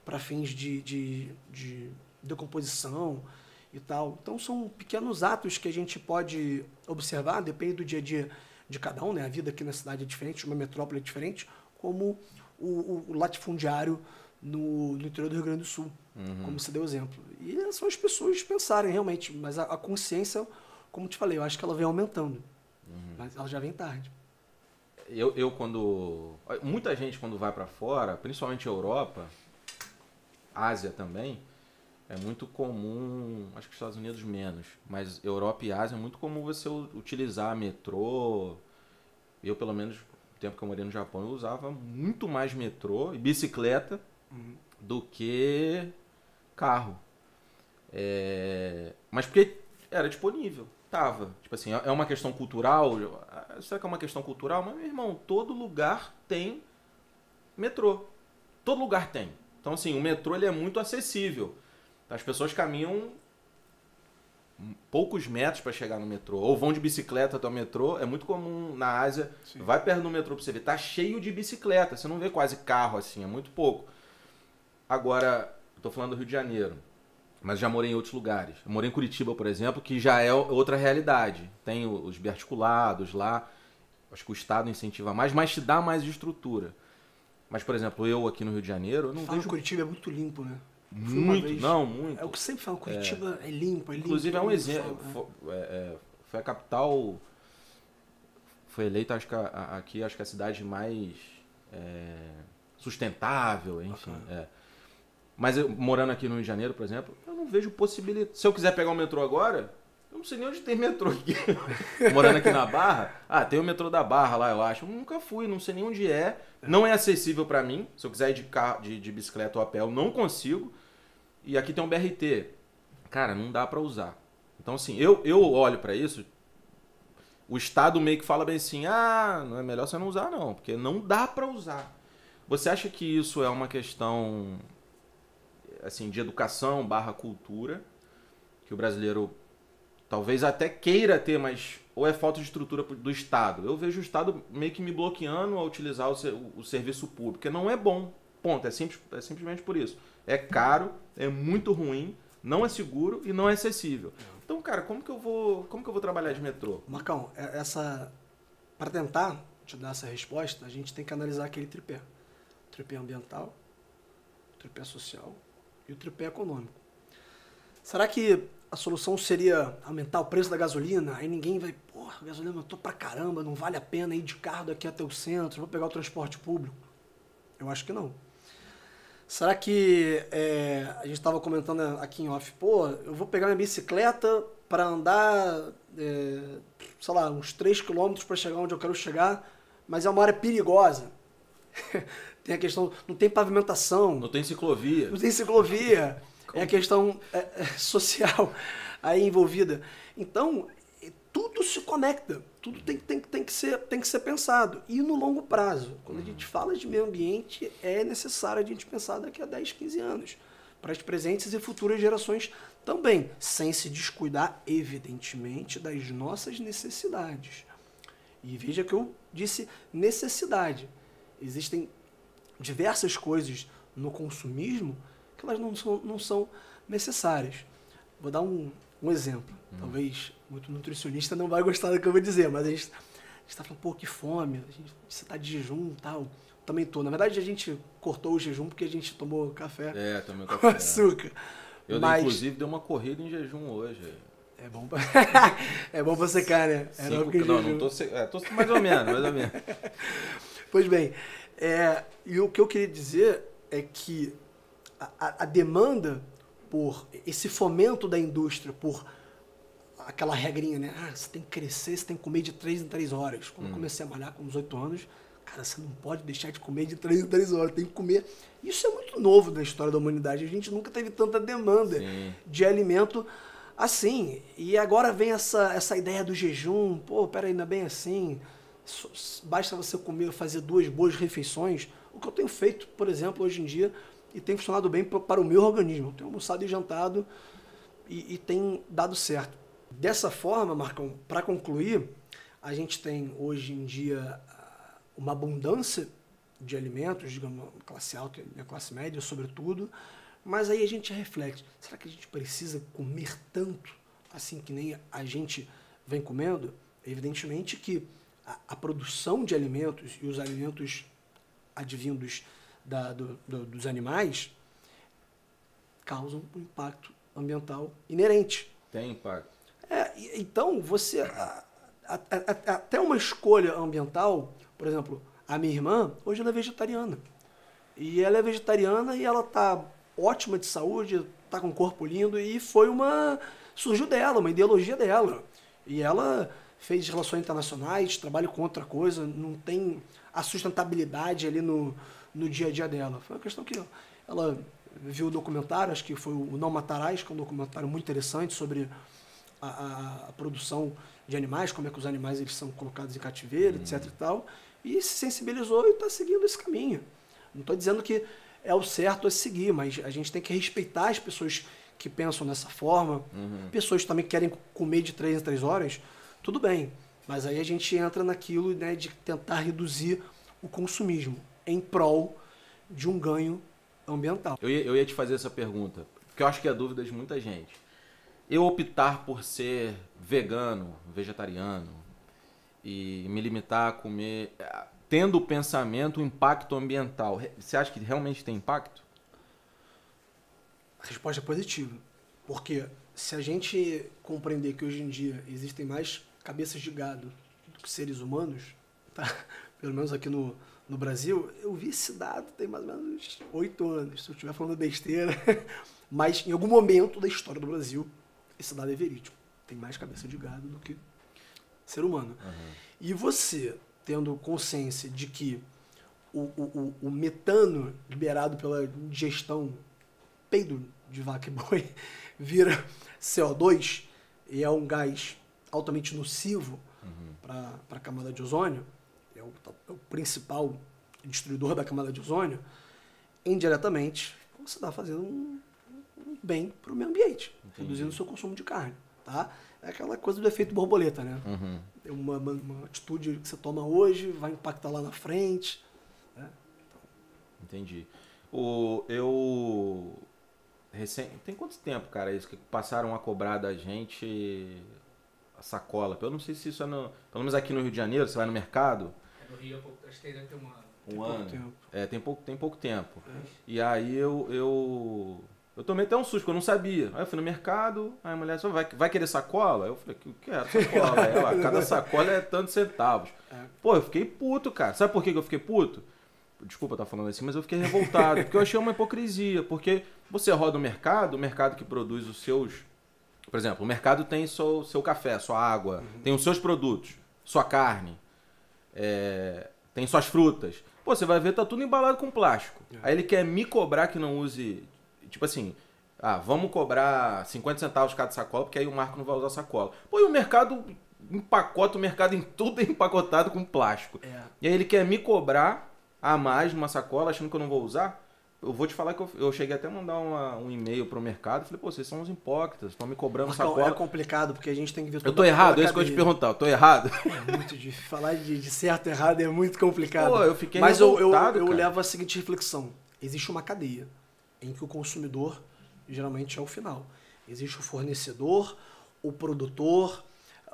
para fins de decomposição e tal. Então são pequenos atos que a gente pode observar, depende do dia a dia de cada um, né? A vida aqui na cidade é diferente, uma metrópole é diferente, como o latifundiário no interior do Rio Grande do Sul, como você deu exemplo. E são as pessoas pensarem realmente, mas a consciência, como te falei, eu acho que ela vem aumentando, mas ela já vem tarde. Eu quando... Muita gente quando vai para fora, principalmente Europa, Ásia também, é muito comum, acho que Estados Unidos menos, mas Europa e Ásia é muito comum você utilizar metrô. Eu, pelo menos, no tempo que eu morei no Japão, eu usava muito mais metrô e bicicleta do que carro. Mas porque era disponível, tava. Tipo assim, é uma questão cultural. Será que é uma questão cultural? Mas, meu irmão, todo lugar tem metrô. Todo lugar tem. Então, assim, o metrô ele é muito acessível. As pessoas caminham poucos metros para chegar no metrô, ou vão de bicicleta até o metrô. É muito comum na Ásia. Sim. Vai perto do metrô para você ver, tá cheio de bicicleta, você não vê quase carro assim, é muito pouco. Agora, eu tô falando do Rio de Janeiro, mas já morei em outros lugares. Eu morei em Curitiba, por exemplo, que já é outra realidade. Tem os biarticulados lá, acho que o Estado incentiva mais, mas te dá mais estrutura. Mas, por exemplo, eu aqui no Rio de Janeiro, eu não vejo... Curitiba é muito limpo, né? Muito, não, muito. É o que sempre falo, Curitiba é limpo, Inclusive é um exemplo. Foi a capital. Foi eleita, acho que aqui, acho que a cidade mais sustentável, enfim. Mas eu, morando aqui no Rio de Janeiro, por exemplo, eu não vejo possibilidade. Se eu quiser pegar o metrô agora, eu não sei nem onde tem metrô aqui. Morando aqui na Barra, tem o metrô da Barra lá, eu acho. Eu nunca fui, não sei nem onde é. Não é acessível pra mim. Se eu quiser ir de bicicleta ou a pé, eu não consigo. E aqui tem um BRT. Cara, não dá pra usar. Então, assim, eu olho pra isso, o Estado meio que fala bem assim, não é melhor você não usar não, porque não dá pra usar. Você acha que isso é uma questão, assim, de educação / cultura, que o brasileiro talvez até queira ter, mas ou é falta de estrutura do Estado? Eu vejo o Estado meio que me bloqueando a utilizar o serviço público, porque não é bom. Ponto. É simplesmente por isso. É caro, é muito ruim, não é seguro e não é acessível. Então, cara, como que eu vou trabalhar de metrô? Marcão, para tentar te dar essa resposta, a gente tem que analisar aquele tripé. O tripé ambiental, o tripé social e o tripé econômico. Será que a solução seria aumentar o preço da gasolina? Aí ninguém vai, a gasolina aumentou pra caramba, não vale a pena ir de carro daqui até o centro, vou pegar o transporte público. Eu acho que não. Será que a gente estava comentando aqui em off, eu vou pegar minha bicicleta para andar, sei lá, uns 3 km para chegar onde eu quero chegar, mas é uma área perigosa. Tem a questão, não tem pavimentação. Não tem ciclovia. Não tem ciclovia. É a questão social aí envolvida. Então, tudo se conecta. Tudo tem que ser pensado. E no longo prazo, quando a gente fala de meio ambiente, é necessário a gente pensar daqui a 10, 15 anos. Para as presentes e futuras gerações também. Sem se descuidar, evidentemente, das nossas necessidades. E veja que eu disse necessidade. Existem diversas coisas no consumismo que elas não são necessárias. Vou dar um exemplo. Talvez muito nutricionista não vai gostar do que eu vou dizer, mas a gente está falando, que fome, você está de jejum e tal. Também tô. Na verdade, a gente cortou o jejum porque a gente tomou café tomei com açúcar. Eu, inclusive, dei uma corrida em jejum hoje. É bom pra, é bom pra secar, né? Não tô mais ou menos. Pois bem, e o que eu queria dizer é que a demanda por esse fomento da indústria, por aquela regrinha, né? Você tem que crescer, você tem que comer de 3 em 3 horas. Quando eu comecei a malhar com uns 8 anos, cara, você não pode deixar de comer de 3 em 3 horas, tem que comer. Isso é muito novo na história da humanidade. A gente nunca teve tanta demanda de alimento assim. E agora vem essa ideia do jejum. Peraí, não é bem assim. Basta você comer, fazer 2 boas refeições. O que eu tenho feito, por exemplo, hoje em dia, e tem funcionado bem para o meu organismo. Eu tenho almoçado e jantado e tem dado certo. Dessa forma, Marcão, para concluir, a gente tem hoje em dia uma abundância de alimentos, digamos, classe alta e classe média, sobretudo, mas aí a gente reflete, será que a gente precisa comer tanto assim que nem a gente vem comendo? Evidentemente que a produção de alimentos e os alimentos advindos dos animais causam um impacto ambiental inerente. Tem impacto. Então, você... até uma escolha ambiental, por exemplo, a minha irmã, hoje ela é vegetariana. E ela é vegetariana e ela tá ótima de saúde, tá com um corpo lindo e surgiu dela, uma ideologia dela. E ela fez relações internacionais, trabalha com outra coisa, não tem a sustentabilidade ali no dia a dia dela. Foi uma questão que ela viu o documentário, acho que foi o Não Matarás, que é um documentário muito interessante sobre a produção de animais, como é que os animais eles são colocados em cativeiro, etc e tal, e se sensibilizou e está seguindo esse caminho. Não estou dizendo que é o certo a seguir, mas a gente tem que respeitar as pessoas que pensam dessa forma, pessoas também que querem comer de 3 em 3 horas, tudo bem, mas aí a gente entra naquilo, né, de tentar reduzir o consumismo em prol de um ganho ambiental. Eu ia te fazer essa pergunta, porque eu acho que é a dúvida de muita gente. Eu optar por ser vegano, vegetariano e me limitar a comer, tendo o pensamento, o impacto ambiental, você acha que realmente tem impacto? A resposta é positiva, porque se a gente compreender que hoje em dia existem mais cabeças de gado do que seres humanos, tá? Pelo menos aqui no Brasil, eu vi esse dado tem mais ou menos 8 anos, se eu estiver falando besteira, mas em algum momento da história do Brasil, esse dado é verídico. Tem mais cabeça de gado do que ser humano. E você, tendo consciência de que o metano liberado pela digestão, peido de vaca e boi, vira CO2 e é um gás altamente nocivo para a camada de ozônio, é o principal destruidor da camada de ozônio, indiretamente você está fazendo um bem para o meio ambiente, reduzindo o seu consumo de carne. Tá? É aquela coisa do efeito borboleta, né? É uma atitude que você toma hoje vai impactar lá na frente. Né? Então... Entendi. Tem quanto tempo, cara, isso que passaram a cobrar da gente a sacola? Eu não sei se isso é pelo menos aqui no Rio de Janeiro, você vai no mercado. No Rio, acho que deve ter um ano. Um ano? Tem pouco tempo. E aí eu tomei até um susto, porque eu não sabia. Aí eu fui no mercado, aí a mulher falou, vai querer sacola? Eu falei, eu quero sacola. Aí ela, cada sacola é tantos centavos. Pô, eu fiquei puto, cara. Sabe por que eu fiquei puto? Desculpa estar falando assim, mas eu fiquei revoltado. Porque eu achei uma hipocrisia. Porque você roda o mercado que produz os seus... Por exemplo, o mercado tem seu café, sua água, tem os seus produtos, sua carne, tem suas frutas. Pô, você vai ver, tá tudo embalado com plástico. Aí ele quer me cobrar que não use... Tipo assim, vamos cobrar 50 centavos cada sacola, porque aí o Marco não vai usar sacola. Pô, e o mercado empacota, o mercado em tudo é empacotado com plástico. E aí ele quer me cobrar a mais numa sacola, achando que eu não vou usar. Eu vou te falar que eu cheguei até a mandar um e-mail pro mercado. Falei, pô, vocês são uns hipócritas, estão me cobrando sacola. É complicado, porque a gente tem que ver... Eu tô errado? É isso que eu ia te perguntar. Eu tô errado? É muito difícil. Falar de certo e errado é muito complicado. Pô, eu fiquei Mas revoltado, eu levo a seguinte reflexão. Existe uma cadeia em que o consumidor geralmente é o final. Existe o fornecedor, o produtor,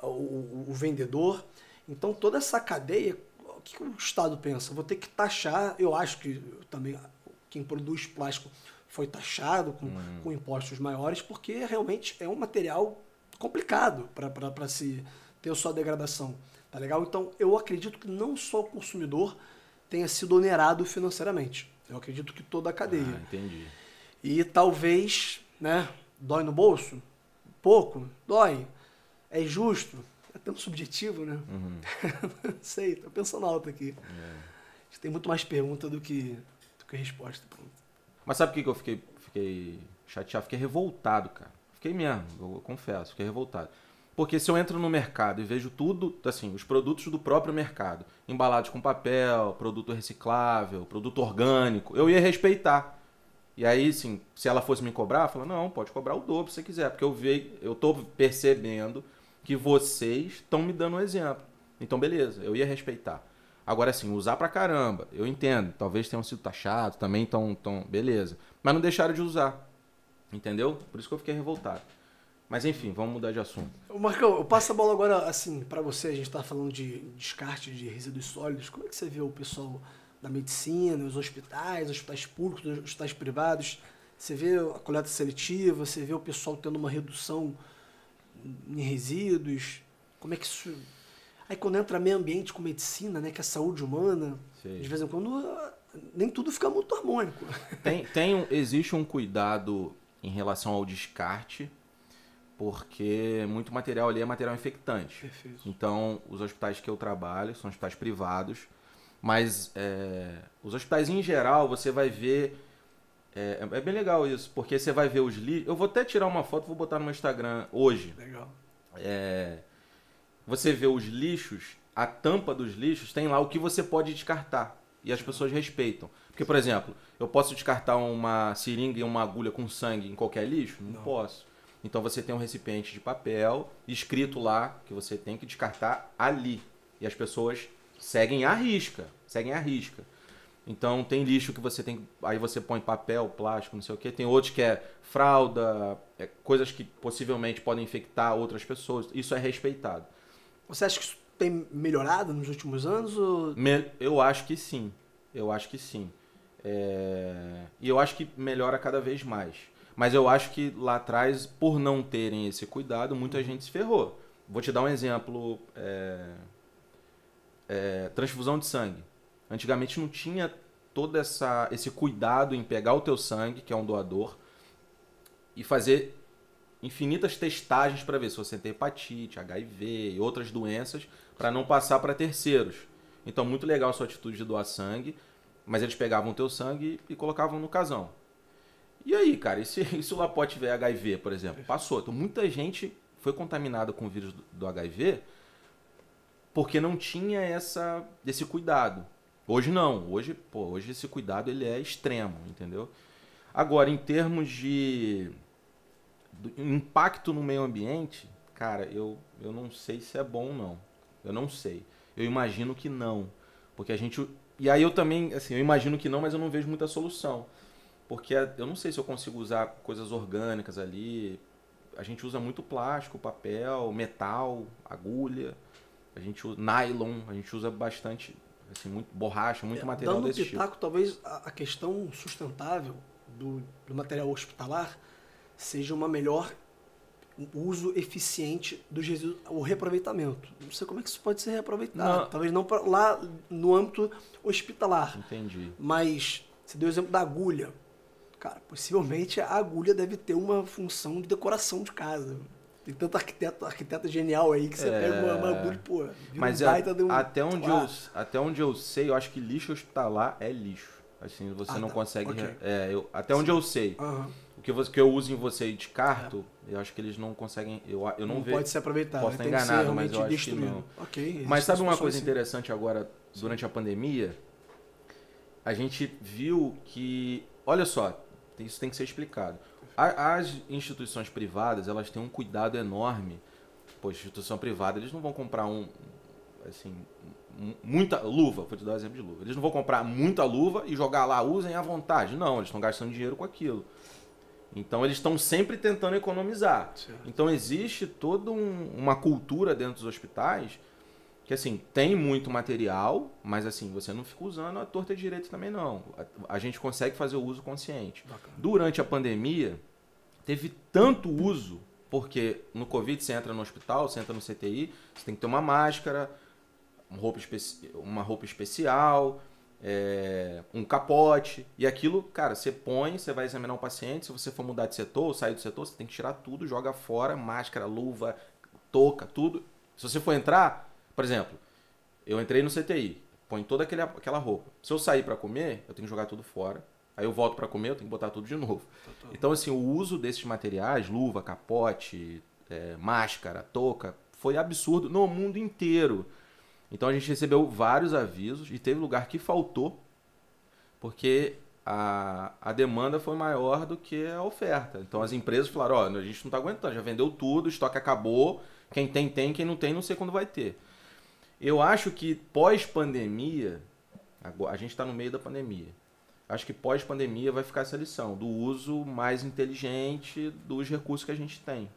o vendedor. Então, toda essa cadeia, o que o Estado pensa? Vou ter que taxar, eu acho que também quem produz plástico foi taxado com impostos maiores, porque realmente é um material complicado para se ter a sua degradação. Tá legal? Então, eu acredito que não só o consumidor tenha sido onerado financeiramente. Eu acredito que toda a cadeia. Entendi. E talvez, né, dói no bolso? Pouco, dói. É justo? É tão subjetivo, né? Não sei, tô pensando alto aqui. A gente tem muito mais pergunta do que resposta. Mas sabe por que eu fiquei chateado? Fiquei revoltado, cara. Fiquei mesmo, eu confesso, fiquei revoltado. Porque se eu entro no mercado e vejo tudo, assim, os produtos do próprio mercado, embalados com papel, produto reciclável, produto orgânico, eu ia respeitar. E aí, assim, se ela fosse me cobrar, fala, não, pode cobrar o dobro se você quiser, porque eu tô percebendo que vocês estão me dando um exemplo. Então, beleza, eu ia respeitar. Agora, assim, usar pra caramba, eu entendo, talvez tenham sido taxados, também beleza. Mas não deixaram de usar, entendeu? Por isso que eu fiquei revoltado. Mas enfim, vamos mudar de assunto. Marcão, eu passo a bola agora, assim, pra você. A gente tá falando de descarte de resíduos sólidos. Como é que você vê o pessoal da medicina, os hospitais públicos, os hospitais privados? Você vê a coleta seletiva, você vê o pessoal tendo uma redução em resíduos? Como é que isso... Aí quando entra meio ambiente com medicina, né, que é saúde humana, Sei. de vez em quando nem tudo fica muito harmônico. Existe um cuidado em relação ao descarte, porque muito material ali é material infectante. Perfeito. Então, os hospitais que eu trabalho são hospitais privados, mas os hospitais em geral, você vai ver... É bem legal isso, porque você vai ver os lixos... Eu vou até tirar uma foto e vou botar no meu Instagram hoje. Legal. Você vê os lixos, a tampa dos lixos, tem lá o que você pode descartar. E as pessoas respeitam. Porque, por exemplo, eu posso descartar uma seringa e uma agulha com sangue em qualquer lixo? Não posso. Então você tem um recipiente de papel escrito lá que você tem que descartar ali. E as pessoas seguem à risca. Então tem lixo que você tem... Aí você põe papel, plástico, não sei o quê. Tem outros que é fralda, coisas que possivelmente podem infectar outras pessoas. Isso é respeitado. Você acha que isso tem melhorado nos últimos anos? Ou... Eu acho que sim. E eu acho que melhora cada vez mais. Mas eu acho que lá atrás, por não terem esse cuidado, muita gente se ferrou. Vou te dar um exemplo. Transfusão de sangue. Antigamente não tinha todo esse cuidado em pegar o teu sangue, que é um doador, e fazer infinitas testagens para ver se você tem hepatite, HIV e outras doenças, para não passar para terceiros. Então, muito legal a sua atitude de doar sangue, mas eles pegavam o teu sangue e colocavam no casão. E aí, cara, e se o Laporte tiver HIV, por exemplo? Passou. Então, muita gente foi contaminada com o vírus do HIV porque não tinha esse cuidado. Hoje não. Hoje esse cuidado ele é extremo, entendeu? Agora, em termos de impacto no meio ambiente, cara, eu não sei se é bom ou não. Eu não sei. Eu imagino que não. Porque a gente... E aí eu também, assim, eu imagino que não, mas eu não vejo muita solução. Porque eu não sei se eu consigo usar coisas orgânicas ali. A gente usa muito plástico, papel, metal, agulha. A gente usa nylon, a gente usa bastante, assim, muito borracha, muito material desse tipo. Dando pitaco, talvez a questão sustentável do material hospitalar seja uma melhor uso eficiente dos resíduos, o reaproveitamento. Não sei como é que isso pode ser reaproveitado. Não. Talvez não lá no âmbito hospitalar. Entendi. Mas você deu o exemplo da agulha. Cara, possivelmente a agulha deve ter uma função de decoração de casa. Tem tanto arquiteto genial aí que você pega uma agulha, pô, mas até onde eu sei, eu acho que lixo hospitalar é lixo. Assim, você não consegue... Okay. Até onde eu sei. Uhum. O que eu uso em você e descarto, eu acho que eles não conseguem... Eu não vejo. Pode ser aproveitado. Posso estar enganado, mas eu acho que não. Okay, mas sabe uma coisa assim. interessante agora, durante a pandemia? A gente viu que... Olha só, isso tem que ser explicado. As instituições privadas, elas têm um cuidado enorme. Pô, instituição privada, eles não vão comprar muita luva, vou te dar um exemplo de luva. Eles não vão comprar muita luva e jogar lá, usem à vontade. Não, eles estão gastando dinheiro com aquilo. Então eles estão sempre tentando economizar. Certo. Então existe toda uma cultura dentro dos hospitais que assim, tem muito material, mas assim, você não fica usando a torta direito também não. A gente consegue fazer o uso consciente. Bacana. Durante a pandemia, teve tanto uso, porque no Covid você entra no hospital, você entra no CTI, você tem que ter uma máscara, uma roupa especial, um capote, e aquilo, cara, você põe, você vai examinar um paciente, se você for mudar de setor ou sair do setor, você tem que tirar tudo, joga fora, máscara, luva, touca, tudo. Se você for entrar, por exemplo, eu entrei no CTI, põe toda aquela roupa. Se eu sair para comer, eu tenho que jogar tudo fora. Aí eu volto para comer, eu tenho que botar tudo de novo. Então, assim, o uso desses materiais, luva, capote, máscara, touca, foi absurdo no mundo inteiro. Então a gente recebeu vários avisos e teve lugar que faltou, porque a demanda foi maior do que a oferta. Então as empresas falaram, ó, a gente não está aguentando, já vendeu tudo, o estoque acabou, quem tem, quem não tem, não sei quando vai ter. Eu acho que pós-pandemia, a gente está no meio da pandemia, acho que pós-pandemia vai ficar essa lição do uso mais inteligente dos recursos que a gente tem.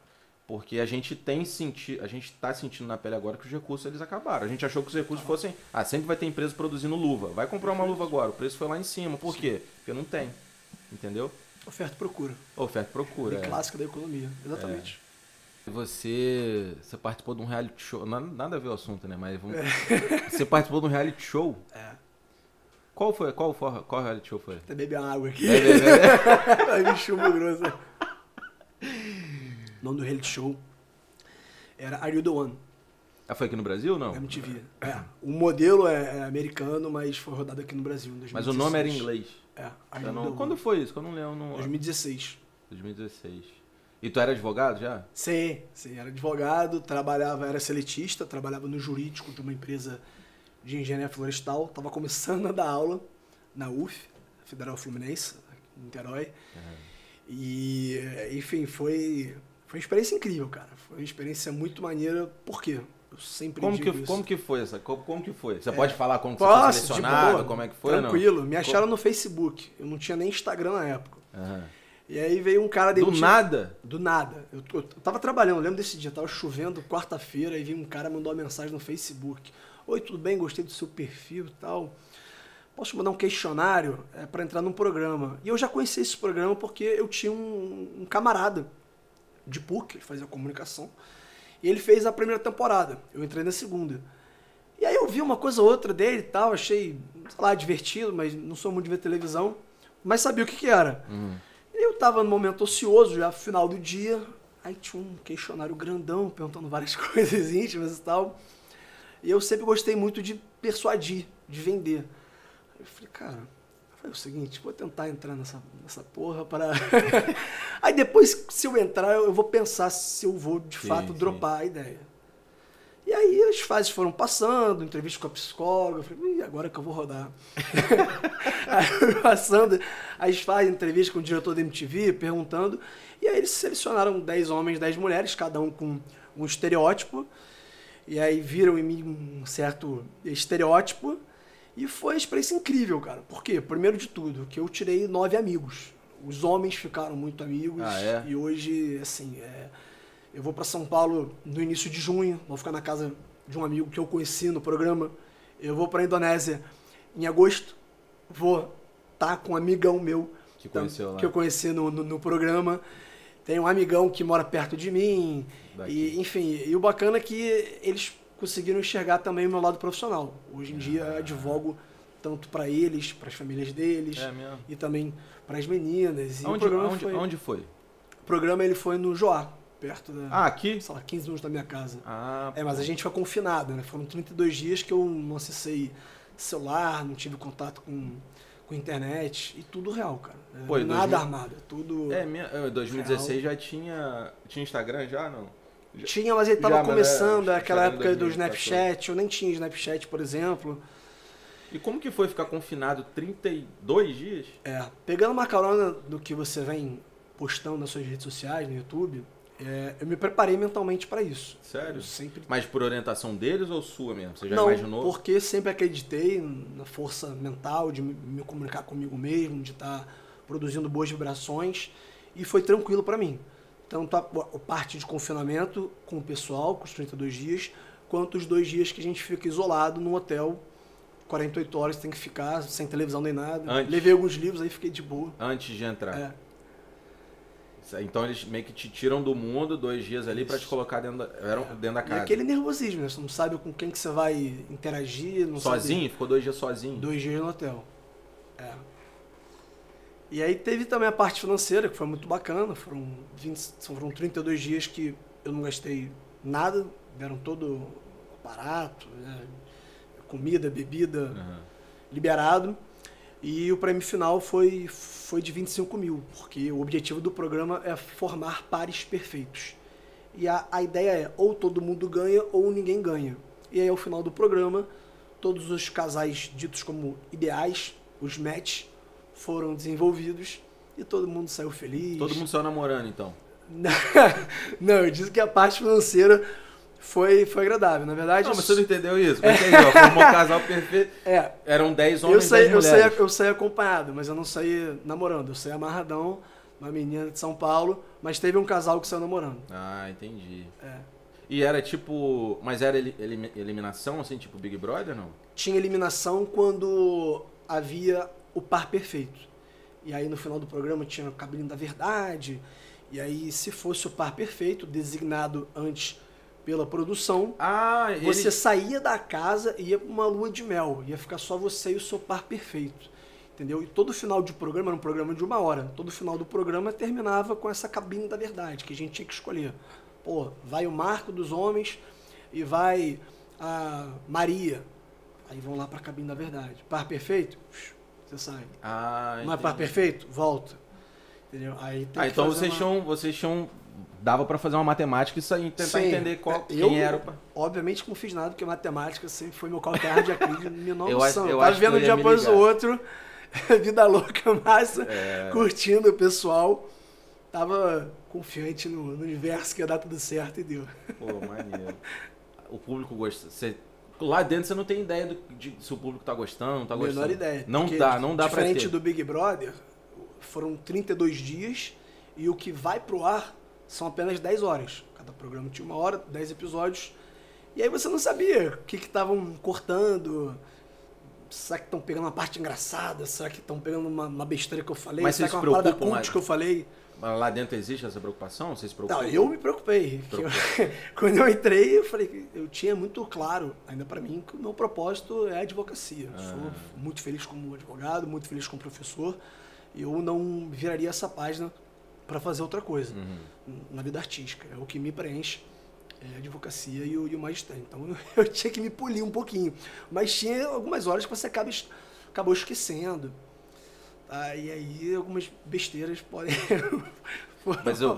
Porque a gente está sentindo na pele agora que os recursos eles acabaram. A gente achou que os recursos fossem... sempre vai ter empresa produzindo luva. Vai comprar uma luva agora. O preço foi lá em cima. Por quê? Porque não tem. Entendeu? Oferta e procura. Oferta e procura. Bem clássica da economia. Exatamente. Você participou de um reality show. Nada a ver o assunto, né? Mas você participou de um reality show? Qual reality show foi? Até beber uma água aqui. Vai me chumbo grosso. O nome do reality show era Are You The One? Foi aqui no Brasil ou não? MTV. O modelo é americano, mas foi rodado aqui no Brasil em 2016. Mas o nome era em inglês? Quando foi isso? Que eu não lembro. 2016. 2016. E tu era advogado já? Sim, era advogado, era seletista, trabalhava no jurídico de uma empresa de engenharia florestal, estava começando a dar aula na UF, Federal Fluminense, em Niterói. E, enfim, foi uma experiência incrível, cara. Foi uma experiência muito maneira. Por quê? Eu sempre digo isso. Como que foi essa? Como que foi? Você pode falar como que você foi selecionado? Como é que foi? Tranquilo. Me acharam no Facebook. Eu não tinha nem Instagram na época. E aí veio um cara... Do nada? Do nada. Eu tava trabalhando, eu lembro desse dia. Tava chovendo, quarta-feira, aí veio um cara, mandou uma mensagem no Facebook. Oi, tudo bem? Gostei do seu perfil e tal. Posso te mandar um questionário para entrar num programa? E eu já conheci esse programa porque eu tinha um camarada de PUC, ele fazia comunicação, e ele fez a primeira temporada. Eu entrei na segunda. E aí eu vi uma coisa ou outra dele e tal, achei, sei lá, divertido, mas não sou muito de ver televisão, mas sabia o que era. E eu tava no momento ocioso, já final do dia, aí tinha um questionário grandão, perguntando várias coisas íntimas e tal. E eu sempre gostei muito de persuadir, de vender. Eu falei, cara, o seguinte, vou tentar entrar nessa porra para... Aí depois, se eu entrar, eu vou pensar se eu vou, de fato, dropar a ideia. E aí as fases foram passando, entrevista com a psicóloga, eu falei, agora que eu vou rodar. Aí eu fui passando as fases, entrevista com o diretor da MTV, perguntando, e aí eles selecionaram 10 homens, 10 mulheres, cada um com um estereótipo, e aí viram em mim um certo estereótipo, e foi uma experiência incrível, cara. Por quê? Primeiro de tudo, que eu tirei 9 amigos. Os homens ficaram muito amigos. E hoje, assim, eu vou para São Paulo no início de junho. Vou ficar na casa de um amigo que eu conheci no programa. Eu vou para a Indonésia em agosto. Vou estar com um amigão meu que eu conheci no programa. Tem um amigão que mora perto de mim. E, enfim, e o bacana é que eles conseguiram enxergar também o meu lado profissional. Hoje em dia eu advogo tanto para eles, para as famílias deles, e também para as meninas. E onde foi? O programa ele foi no Joá, perto da... aqui? Sei lá, 15 minutos da minha casa. Mas a gente foi confinado, né? Foram 32 dias que eu não acessei celular, não tive contato com internet, e tudo real, cara. Nada armado, tudo 2016 real. Já tinha Instagram já, não? Tinha, mas ele tava começando, aquela época do Snapchat, eu nem tinha Snapchat, por exemplo. E como que foi ficar confinado 32 dias? Pegando uma carona do que você vem postando nas suas redes sociais, no YouTube, eu me preparei mentalmente para isso. Sério? Sempre... Mas por orientação deles ou sua mesmo? Você já não, imaginou? Porque sempre acreditei na força mental de me comunicar comigo mesmo, de estar produzindo boas vibrações, e foi tranquilo para mim. Tanto a parte de confinamento com o pessoal, com os 32 dias, quanto os 2 dias que a gente fica isolado no hotel, 48 horas tem que ficar, sem televisão nem nada. Levei alguns livros, aí fiquei de boa. Antes de entrar? Então eles meio que te tiram do mundo 2 dias ali para te colocar dentro da casa. E aquele nervosismo, né? Você não sabe com quem que você vai interagir. Não sozinho? Sabe... Ficou 2 dias sozinho? 2 dias no hotel. E aí teve também a parte financeira, que foi muito bacana. Foram 32 dias que eu não gastei nada, deram todo barato, né? Comida, bebida, liberado. E o prêmio final foi de 25 mil, porque o objetivo do programa é formar pares perfeitos. E a ideia é ou todo mundo ganha ou ninguém ganha. E aí ao final do programa, todos os casais ditos como ideais, os match, foram desenvolvidos e todo mundo saiu feliz. Todo mundo saiu namorando, então. Não, eu disse que a parte financeira foi agradável. Na verdade... Não, mas você não entendeu isso? Não entendeu. Formou um casal perfeito. Eram 10 homens e 10 mulheres. Eu saí acompanhado, mas eu não saí namorando. Eu saí amarradão, uma menina de São Paulo, mas teve um casal que saiu namorando. Ah, entendi. E era tipo... Mas era eliminação, assim, tipo Big Brother, não? Tinha eliminação quando havia o par perfeito. E aí no final do programa tinha a cabine da verdade. E aí se fosse o par perfeito, designado antes pela produção, você saía da casa e ia pra uma lua de mel. Ia ficar só você e o seu par perfeito. Entendeu? E todo final de programa, era um programa de 1 hora. Todo final do programa terminava com essa cabine da verdade, que a gente tinha que escolher. Pô, vai o Marco dos homens e vai a Maria. Aí vão lá pra cabine da verdade. Par perfeito? Você sai. Não é par perfeito? Volta. Entendeu? Aí tem que então vocês tinham... Dava pra fazer uma matemática e tentar entender quem era. Obviamente que não fiz nada, porque matemática sempre foi meu calcanhar de Aquiles, menor noção. Eu tava acho vendo que um dia após o outro, vida louca, massa, curtindo o pessoal. Tava confiante no universo que ia dar tudo certo e deu. Pô, maneiro. O público gosta. Lá dentro você não tem ideia se o público tá gostando, não tá gostando. Menor ideia. Não dá pra ter. Diferente do Big Brother, foram 32 dias e o que vai pro ar são apenas 10 horas. Cada programa tinha 1 hora, 10 episódios. E aí você não sabia o que estavam cortando. Será que estão pegando uma parte engraçada? Será que estão pegando uma besteira que eu falei? Mas será que vocês é uma parada preocupam cult que eu falei? Mas lá dentro existe essa preocupação? Vocês se preocupam? Não, eu me preocupei. Quando eu entrei, eu falei que eu tinha muito claro, ainda para mim, que o meu propósito é a advocacia. Sou muito feliz como advogado, muito feliz como professor. E eu não viraria essa página para fazer outra coisa na vida artística. É o que me preenche, é a advocacia e o magistério. Então eu tinha que me polir um pouquinho. Mas tinha algumas horas que você acabou esquecendo. Tá? E aí algumas besteiras podem...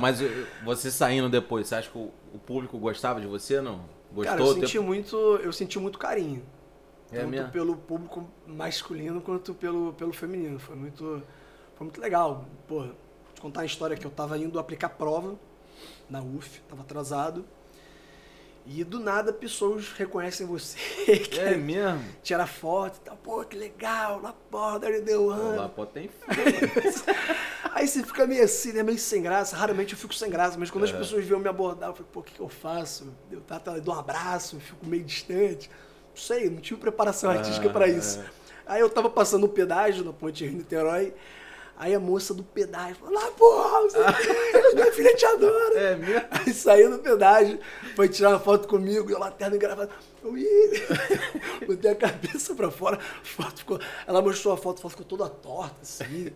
Mas você saindo depois, você acha que o público gostava de você, não? Gostou? Cara, eu senti muito carinho. Tanto mesmo? pelo público masculino quanto pelo feminino. Foi muito legal. Pô, vou te contar uma história que eu tava indo aplicar prova na UF, tava atrasado. E do nada pessoas reconhecem você. É mesmo? Tira foto e tal. Pô, que legal, Laporta, Aridelano. Laporta tem Aí você fica meio assim, né? Meio sem graça. Raramente eu fico sem graça, mas quando as pessoas vêm me abordar, eu fico, pô, o que eu faço? Eu dou um abraço, eu fico meio distante. Não sei, não tive preparação artística pra isso. Aí eu tava passando o pedágio na Ponte Rio-Niterói. Aí a moça do pedágio falou, lá, porra, minha filha te adora. É mesmo? Aí saiu do pedágio, foi tirar uma foto comigo, eu lá terno engravado. Eu botei a cabeça pra fora, a foto ficou... Ela mostrou a foto ficou toda torta, assim.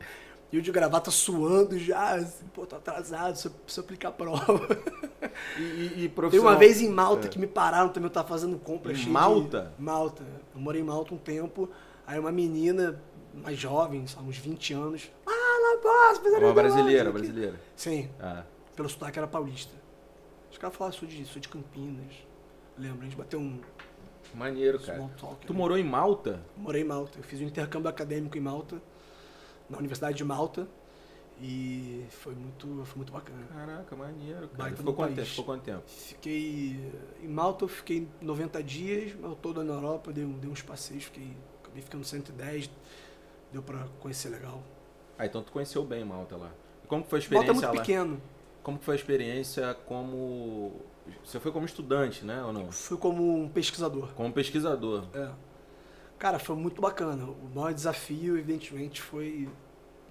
E eu de gravata suando já, assim, pô, tô atrasado, preciso aplicar a prova. E Tem uma vez em Malta que me pararam também, eu tava fazendo compra. Malta? Malta. Eu morei em Malta um tempo, aí uma menina... mais jovem, uns 20 anos. Lá posso fazer uma brasileira. Sim. Pelo sotaque era paulista. Os caras falavam, sou de Campinas. Lembra? A gente bateu um... Maneiro, cara. Talk, tu morou em Malta? Morei em Malta. Eu fiz um intercâmbio acadêmico em Malta, na Universidade de Malta. E foi muito bacana. Caraca, maneiro, cara. Baita Ficou quanto tempo? Fiquei... Em Malta eu fiquei 90 dias, mas eu todo na Europa, dei uns passeios, acabei ficando 110, deu pra conhecer legal. Então tu conheceu bem Malta lá. E como que foi a experiência Malta é muito lá? pequeno. Como que foi a experiência como... Você foi como estudante, né, ou não? Fui como um pesquisador. Como pesquisador. Cara, foi muito bacana. O maior desafio, evidentemente, foi,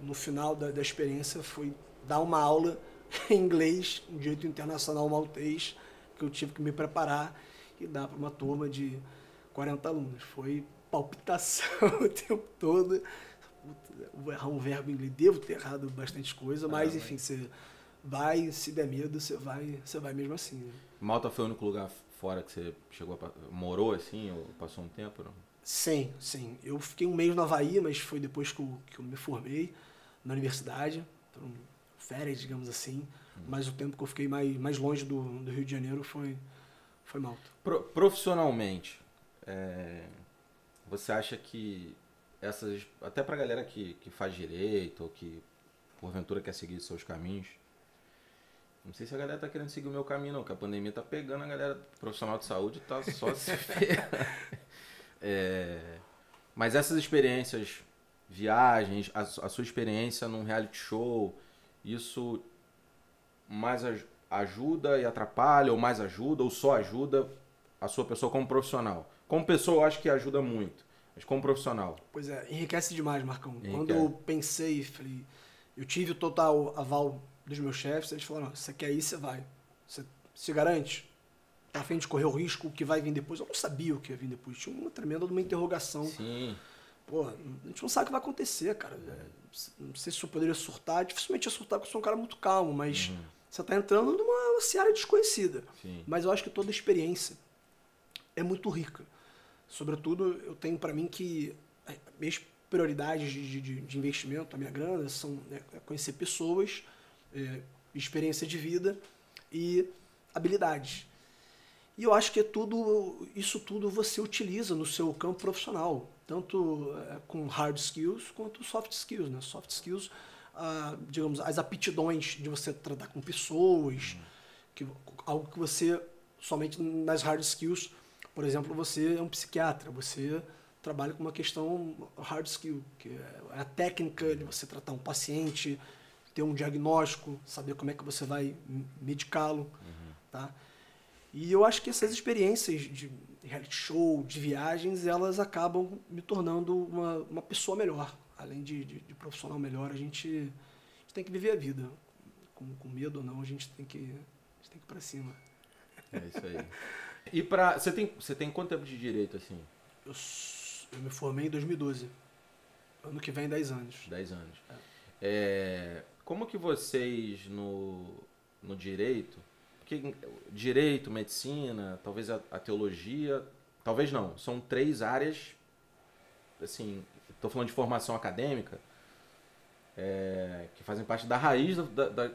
no final da experiência, foi dar uma aula em inglês, em direito internacional maltês, que eu tive que me preparar e dar para uma turma de 40 alunos. Foi palpitação o tempo todo. Vou errar um verbo em inglês, devo ter errado bastante coisa, mas enfim, você vai, se der medo, você vai mesmo assim. Né? Malta foi o único lugar fora que você chegou morou assim, ou passou um tempo, não? Sim. Eu fiquei um mês no Havaí, mas foi depois que eu me formei na universidade, então, férias, digamos assim, mas o tempo que eu fiquei mais longe do Rio de Janeiro foi Malta. Profissionalmente, você acha que até pra galera que faz direito ou que porventura quer seguir seus caminhos. Não sei se a galera tá querendo seguir o meu caminho, não, porque a pandemia tá pegando a galera profissional de saúde, tá só se ferrando. Mas essas experiências, viagens, a sua experiência num reality show, isso mais ajuda e atrapalha, ou mais ajuda, ou só ajuda a sua pessoa como profissional? Como pessoa, eu acho que ajuda muito, mas como profissional. Pois é, enriquece demais, Marcão. Enriquece. Quando eu pensei, falei, eu tive o total aval dos meus chefes, eles falaram, você quer ir, você vai. Você se garante? Tá a fim de correr o risco, o que vai vir depois? Eu não sabia o que ia vir depois, tinha uma tremenda uma interrogação. Sim. Pô, a gente não sabe o que vai acontecer, cara. Não sei se eu poderia surtar, dificilmente ia surtar porque eu sou um cara muito calmo, mas você tá entrando numa seara desconhecida. Sim. Mas eu acho que toda experiência é muito rica. Sobretudo, eu tenho para mim que minhas prioridades de investimento, a minha grana, são conhecer pessoas, experiência de vida e habilidades. E eu acho que isso tudo você utiliza no seu campo profissional, tanto com hard skills quanto soft skills. Né? Soft skills, digamos, as aptidões de você tratar com pessoas, algo que você, somente nas hard skills, por exemplo, você é um psiquiatra, você trabalha com uma questão hard skill, que é a técnica de você tratar um paciente, ter um diagnóstico, saber como é que você vai medicá-lo, tá? E eu acho que essas experiências de reality show, de viagens, elas acabam me tornando uma pessoa melhor. Além de profissional melhor, a gente tem que viver a vida. Com medo ou não, a gente tem que ir pra cima. É isso aí. E você tem quanto tempo de direito, assim? Eu me formei em 2012. Ano que vem, 10 anos. 10 anos. Como que vocês no direito... Porque direito, medicina, talvez a teologia... Talvez não. São 3 áreas... Assim, estou falando de formação acadêmica... que fazem parte da raiz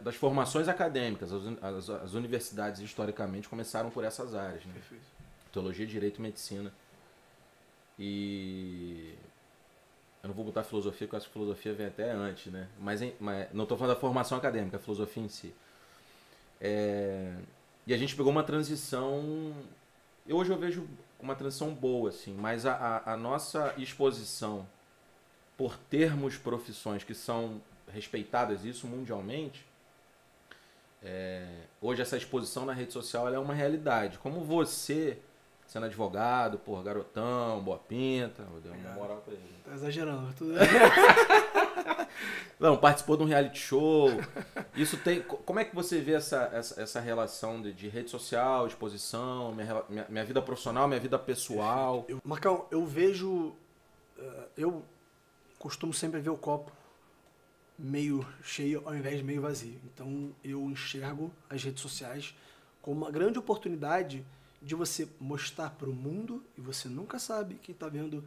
das formações acadêmicas. As universidades, historicamente, começaram por essas áreas. Né? Perfeito. Teologia, direito e medicina. E... Eu não vou botar filosofia, porque eu acho que filosofia vem até antes, né? Mas não estou falando da formação acadêmica, a filosofia em si. E a gente pegou uma transição... Hoje eu vejo uma transição boa, assim, mas a nossa exposição por termos profissões que são respeitadas, isso mundialmente, hoje essa exposição na rede social ela é uma realidade. Como você, sendo advogado, garotão, boa pinta, vou dar uma moral pra ele. Tá exagerando. Não, participou de um reality show. Isso tem. Como é que você vê essa relação de rede social, exposição, minha vida profissional, minha vida pessoal? Marcão, eu vejo... Eu costumo sempre ver o copo meio cheio ao invés de meio vazio. Então eu enxergo as redes sociais como uma grande oportunidade de você mostrar para o mundo, e você nunca sabe quem está vendo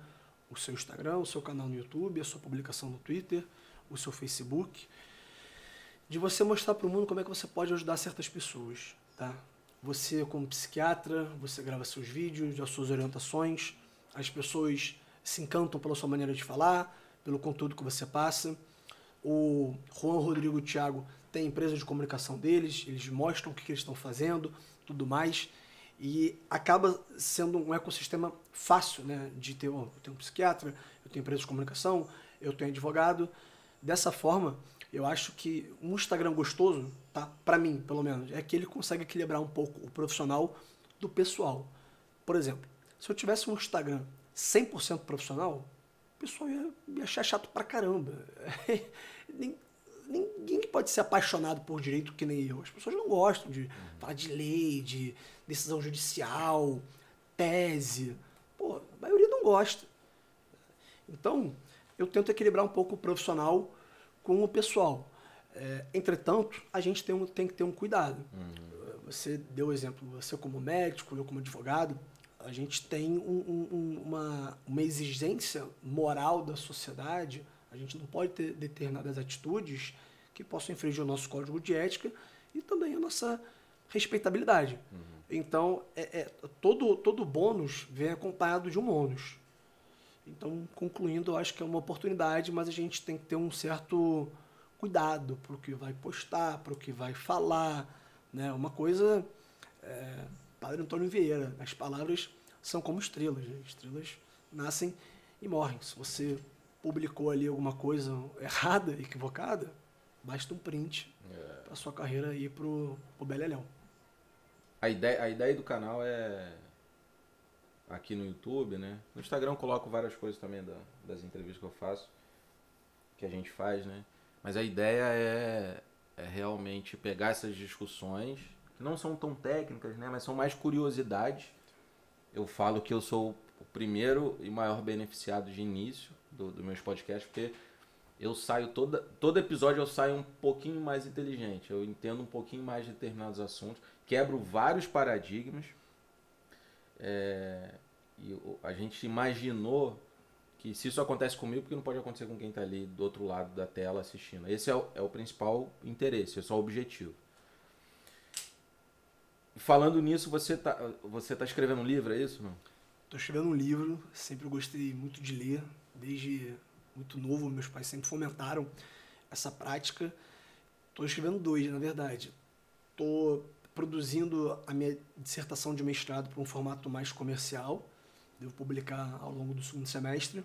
o seu Instagram, o seu canal no YouTube, a sua publicação no Twitter, o seu Facebook, de você mostrar para o mundo como é que você pode ajudar certas pessoas, tá? Você, como psiquiatra, você grava seus vídeos, as suas orientações, as pessoas se encantam pela sua maneira de falar, pelo conteúdo que você passa. O Juan, Rodrigo e o Thiago têm empresa de comunicação deles, eles mostram o que eles estão fazendo, tudo mais, e acaba sendo um ecossistema fácil, né, de ter, eu tenho um psiquiatra, eu tenho empresa de comunicação, eu tenho advogado. Dessa forma, eu acho que um Instagram gostoso, tá, para mim, pelo menos, é que ele consegue equilibrar um pouco o profissional do pessoal. Por exemplo, se eu tivesse um Instagram 100% profissional, o pessoal ia achar chato pra caramba. Ninguém pode ser apaixonado por direito que nem eu. As pessoas não gostam de falar de lei, de decisão judicial, tese. Pô, a maioria não gosta. Então, eu tento equilibrar um pouco o profissional com o pessoal. Entretanto, a gente tem que ter um cuidado. Você deu o exemplo, você como médico, eu como advogado, a gente tem uma exigência moral da sociedade. A gente não pode ter determinadas atitudes que possam infringir o nosso código de ética e também a nossa respeitabilidade. Então, todo bônus vem acompanhado de um ônus. Então, concluindo, eu acho que é uma oportunidade, mas a gente tem que ter um certo cuidado para o que vai postar, para o que vai falar, né? Uma coisa, Padre Antônio Vieira, as palavras são como estrelas, né? Estrelas nascem e morrem. Se você publicou ali alguma coisa errada, equivocada, basta um print para sua carreira ir pro beleléu. A ideia do canal é aqui no YouTube, né? No Instagram eu coloco várias coisas também das entrevistas que eu faço, que a gente faz, né? Mas a ideia é realmente pegar essas discussões, que não são tão técnicas, né? Mas são mais curiosidades. Eu falo que eu sou o primeiro e maior beneficiado de início do meus podcasts, porque eu saio, todo episódio eu saio um pouquinho mais inteligente, eu entendo um pouquinho mais de determinados assuntos, quebro vários paradigmas. E a gente imaginou que se isso acontece comigo, porque não pode acontecer com quem está ali do outro lado da tela assistindo. Esse é o principal interesse, esse é o objetivo. Falando nisso, você tá escrevendo um livro, é isso? Não? Estou escrevendo um livro, sempre gostei muito de ler, desde muito novo, meus pais sempre fomentaram essa prática. Estou escrevendo 2, na verdade. Estou produzindo a minha dissertação de mestrado para um formato mais comercial, devo publicar ao longo do segundo semestre,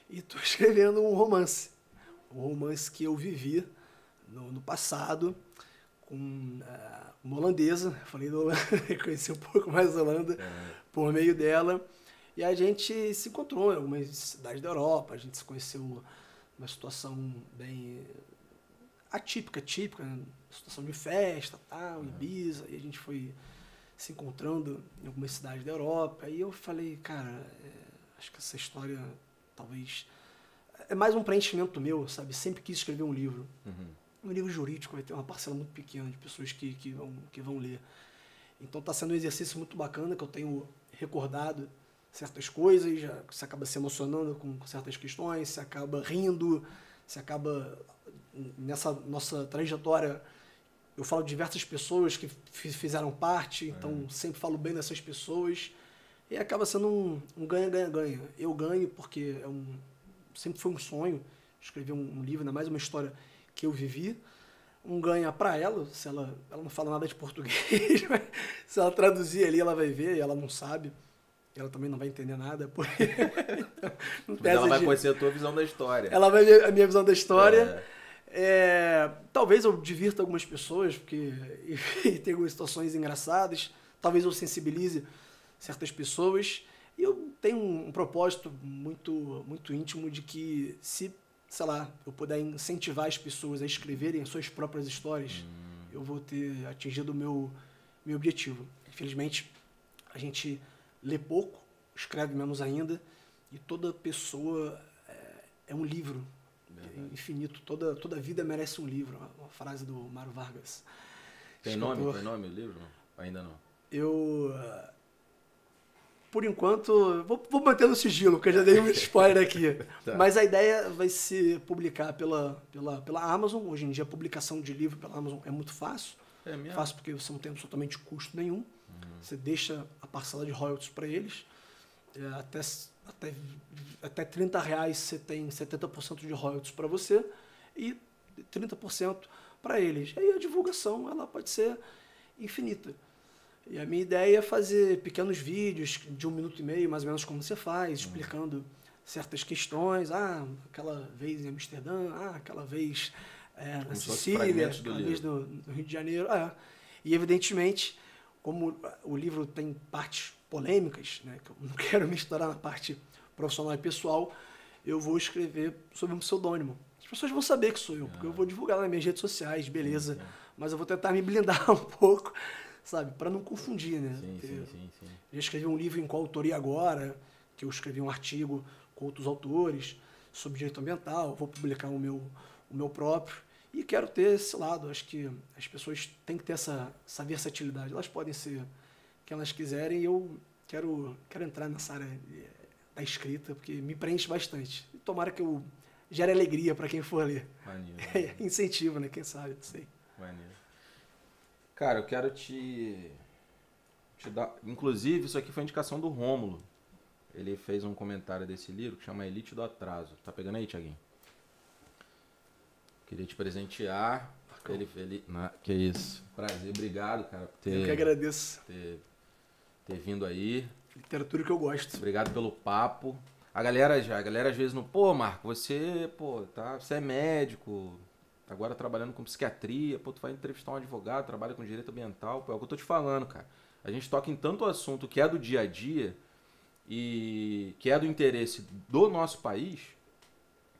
e estou escrevendo um romance que eu vivi no passado, com uma holandesa. Falei da Holanda, conheci um pouco mais a Holanda por meio dela, e a gente se encontrou em algumas cidades da Europa, a gente se conheceu numa situação bem típica, né? Situação de festa, tal, Ibiza, e a gente foi se encontrando em algumas cidades da Europa, e eu falei, cara, acho que essa história talvez é mais um preenchimento meu, sabe? Sempre quis escrever um livro. Um livro jurídico vai ter uma parcela muito pequena de pessoas que vão ler. Então está sendo um exercício muito bacana, que eu tenho recordado certas coisas, você acaba se emocionando com certas questões, você acaba rindo, você acaba, nessa nossa trajetória, eu falo de diversas pessoas que fizeram parte, então sempre falo bem dessas pessoas, e acaba sendo um ganha-ganha-ganha. Eu ganho porque sempre foi um sonho escrever um livro, ainda mais uma história que eu vivi. Um ganha para ela, se ela não fala nada de português, mas se ela traduzir ali, ela vai ver, e ela não sabe. Ela também não vai entender nada. Porque mas ela vai conhecer a tua visão da história. Ela vai ver a minha visão da história. Talvez eu divirta algumas pessoas, porque tem algumas situações engraçadas. Talvez eu sensibilize certas pessoas. E eu tenho um propósito muito, muito íntimo de que, se, sei lá, eu puder incentivar as pessoas a escreverem as suas próprias histórias, eu vou ter atingido o meu objetivo. Infelizmente, a gente lê pouco, escreve menos ainda, e toda pessoa é um livro infinito. Toda vida merece um livro. Uma frase do Mário Vargas. Tem nome o livro? Não? Ainda não. Por enquanto, vou manter no sigilo, porque eu já dei um spoiler aqui. Tá. Mas a ideia vai se publicar pela Amazon. Hoje em dia, a publicação de livro pela Amazon é muito fácil. É mesmo? Fácil porque você não tem absolutamente custo nenhum. Você deixa a parcela de royalties para eles. Até R$30 você tem 70% de royalties para você e 30% para eles. E aí a divulgação ela pode ser infinita. E a minha ideia é fazer pequenos vídeos de 1 minuto e meio, mais ou menos como você faz, explicando certas questões. Aquela vez em Amsterdã, aquela vez na Sicília, aquela vez no Rio de Janeiro. E evidentemente, como o livro tem partes polêmicas, né, que eu não quero misturar na parte profissional e pessoal, eu vou escrever sob um pseudônimo. As pessoas vão saber que sou eu, porque eu vou divulgar nas minhas redes sociais, beleza. Mas eu vou tentar me blindar um pouco, sabe, para não confundir, né? Sim. Já escrevi um livro em coautoria agora, que eu escrevi um artigo com outros autores sobre direito ambiental, vou publicar o meu próprio. E quero ter esse lado. Acho que as pessoas têm que ter essa versatilidade. Elas podem ser quem elas quiserem, e eu quero entrar nessa área da escrita, porque me preenche bastante. E tomara que eu gere alegria para quem for ler. Maneiro. Incentivo, né? Quem sabe, não sei. Maneiro. Cara, eu quero te dar... Inclusive, isso aqui foi indicação do Rômulo. ele fez um comentário desse livro que chama Elite do Atraso. Tá pegando aí, Thiaguinho? Queria te presentear. Que isso. Prazer, obrigado, cara, por Eu que agradeço. ter vindo aí. Literatura que eu gosto. Obrigado pelo papo. A galera às vezes não... Pô, Marco, você é médico, agora trabalhando com psiquiatria, pô, tu vai entrevistar um advogado, trabalha com direito ambiental. Pô, é o que eu tô te falando, cara. A gente toca em tanto assunto que é do dia a dia e que é do interesse do nosso país,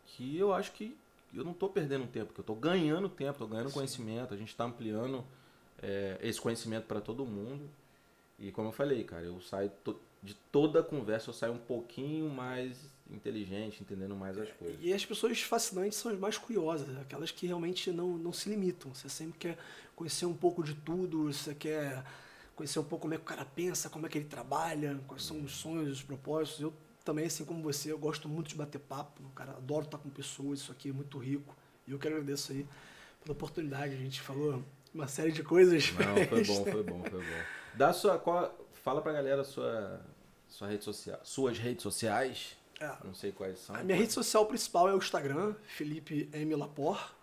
que eu acho que eu não tô perdendo tempo, que eu tô ganhando tempo, tô ganhando conhecimento, a gente tá ampliando esse conhecimento para todo mundo. E como eu falei, cara, eu saio de toda a conversa, eu saio um pouquinho mais inteligente, entendendo mais as coisas. E as pessoas fascinantes são as mais curiosas, aquelas que realmente não se limitam. Você sempre quer conhecer um pouco de tudo, você quer conhecer um pouco como é que o cara pensa, como é que ele trabalha, quais são os sonhos, os propósitos. Eu também, assim como você, eu gosto muito de bater papo, cara, adoro estar com pessoas, isso aqui é muito rico. E eu que agradeço aí pela oportunidade, a gente falou uma série de coisas. Não, foi bom. Fala pra galera sua rede social, suas redes sociais. Não sei quais são. A minha rede social principal é o Instagram, Felipe M. Lapor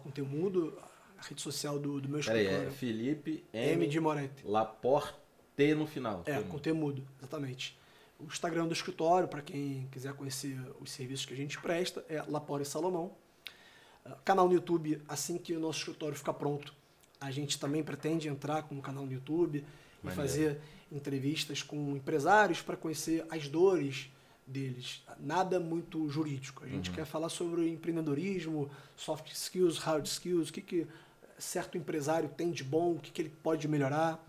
com T mudo. A rede social do meu escritório. Peraí, é Felipe M. de Moretti. Lapor T no final. Com T mudo, exatamente. O Instagram do escritório, para quem quiser conhecer os serviços que a gente presta, é Lapor e Salomão. Canal no YouTube, assim que o nosso escritório ficar pronto, a gente também pretende entrar com um canal no YouTube e fazer entrevistas com empresários para conhecer as dores deles. Nada muito jurídico. A gente quer falar sobre empreendedorismo, soft skills, hard skills, o que certo empresário tem de bom, o que ele pode melhorar,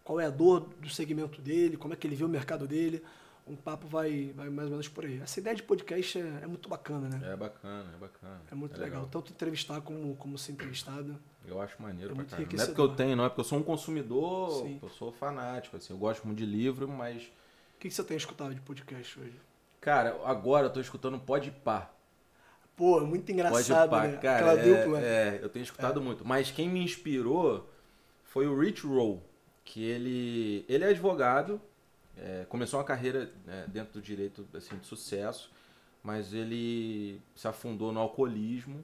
qual é a dor do segmento dele, como é que ele vê o mercado dele. Um papo vai mais ou menos por aí. Essa ideia de podcast é muito bacana, né? É bacana. É muito legal. Tanto entrevistar como ser entrevistado. Eu acho maneiro pra muito caramba. Não é porque eu tenho, não. É porque eu sou um consumidor, Sim. eu sou fanático, assim. Eu gosto muito de livro, mas... O que você tem escutado de podcast hoje? Cara, agora eu tô escutando Podpah. Pô, é muito engraçado, Podpah, né? cara, Aquela dupla. eu tenho escutado muito. Mas quem me inspirou foi o Rich Roll, que ele é advogado, começou uma carreira dentro do direito assim, de sucesso, mas ele se afundou no alcoolismo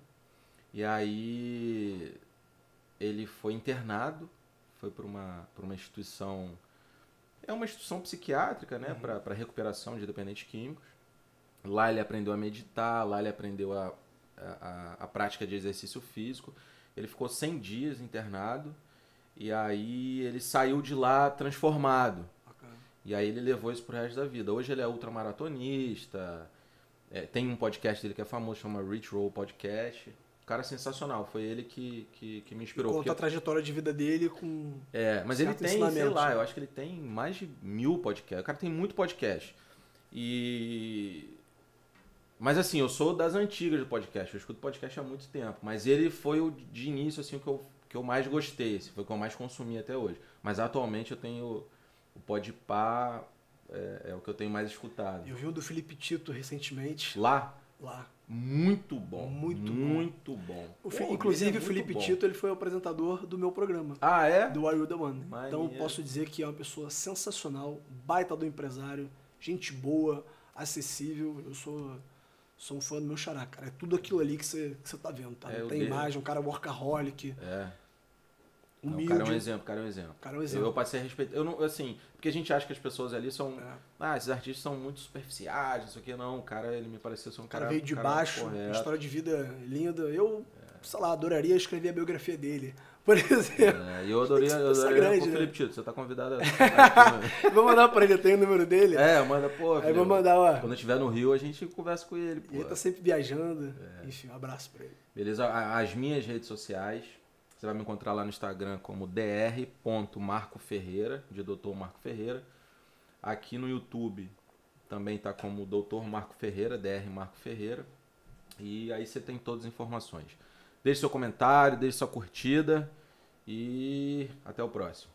e aí ele foi internado, foi para uma instituição, uma instituição psiquiátrica, né, para recuperação de dependentes químicos. Lá ele aprendeu a meditar, lá ele aprendeu a prática de exercício físico. Ele ficou 100 dias internado e aí ele saiu de lá transformado. E aí ele levou isso pro resto da vida. Hoje ele é ultramaratonista, tem um podcast dele que é famoso, chama Rich Roll Podcast. Um cara sensacional, foi ele que me inspirou. Conta a trajetória de vida dele com mas ele tem, sei lá, eu acho que ele tem mais de 1000 podcasts. O cara tem muito podcast. Mas assim, eu sou das antigas do podcast, eu escuto podcast há muito tempo. Mas ele foi o de início assim, o que eu mais gostei, assim, foi o que eu mais consumi até hoje. Mas atualmente eu tenho o Podpah, é o que eu tenho mais escutado. Eu vi o do Felipe Tito recentemente. Lá. Muito bom. Inclusive o Felipe Tito ele foi o apresentador do meu programa. Ah, é? Do Are You The One. Então eu posso dizer que é uma pessoa sensacional, baita do empresário, gente boa, acessível. Eu sou um fã do meu xará, cara. É tudo aquilo ali que você tá vendo, tá? Não tem imagem, um cara workaholic. Humilde. O cara é um exemplo. Eu passei a respeitar. Eu não, assim, porque a gente acha que as pessoas ali são. Esses artistas são muito superficiais, isso aqui. Não, o cara, ele me pareceu ser um cara. Veio de baixo, uma história de vida linda. Eu, sei lá, adoraria escrever a biografia dele. Por exemplo. E eu adoraria grande, com o Felipe Tito, você tá convidado Vou mandar pra ele, eu tenho o número dele. Manda, pô. Aí vou mandar, ó. Quando eu estiver no Rio, a gente conversa com ele, pô. E ele tá sempre viajando. Enfim, um abraço pra ele. Beleza? As minhas redes sociais. Você vai me encontrar lá no Instagram como dr.marcoferreira, de Dr. Marco Ferreira. Aqui no YouTube também tá como Dr. Marco Ferreira, Dr. Marco Ferreira. E aí você tem todas as informações. Deixe seu comentário, deixe sua curtida e até o próximo.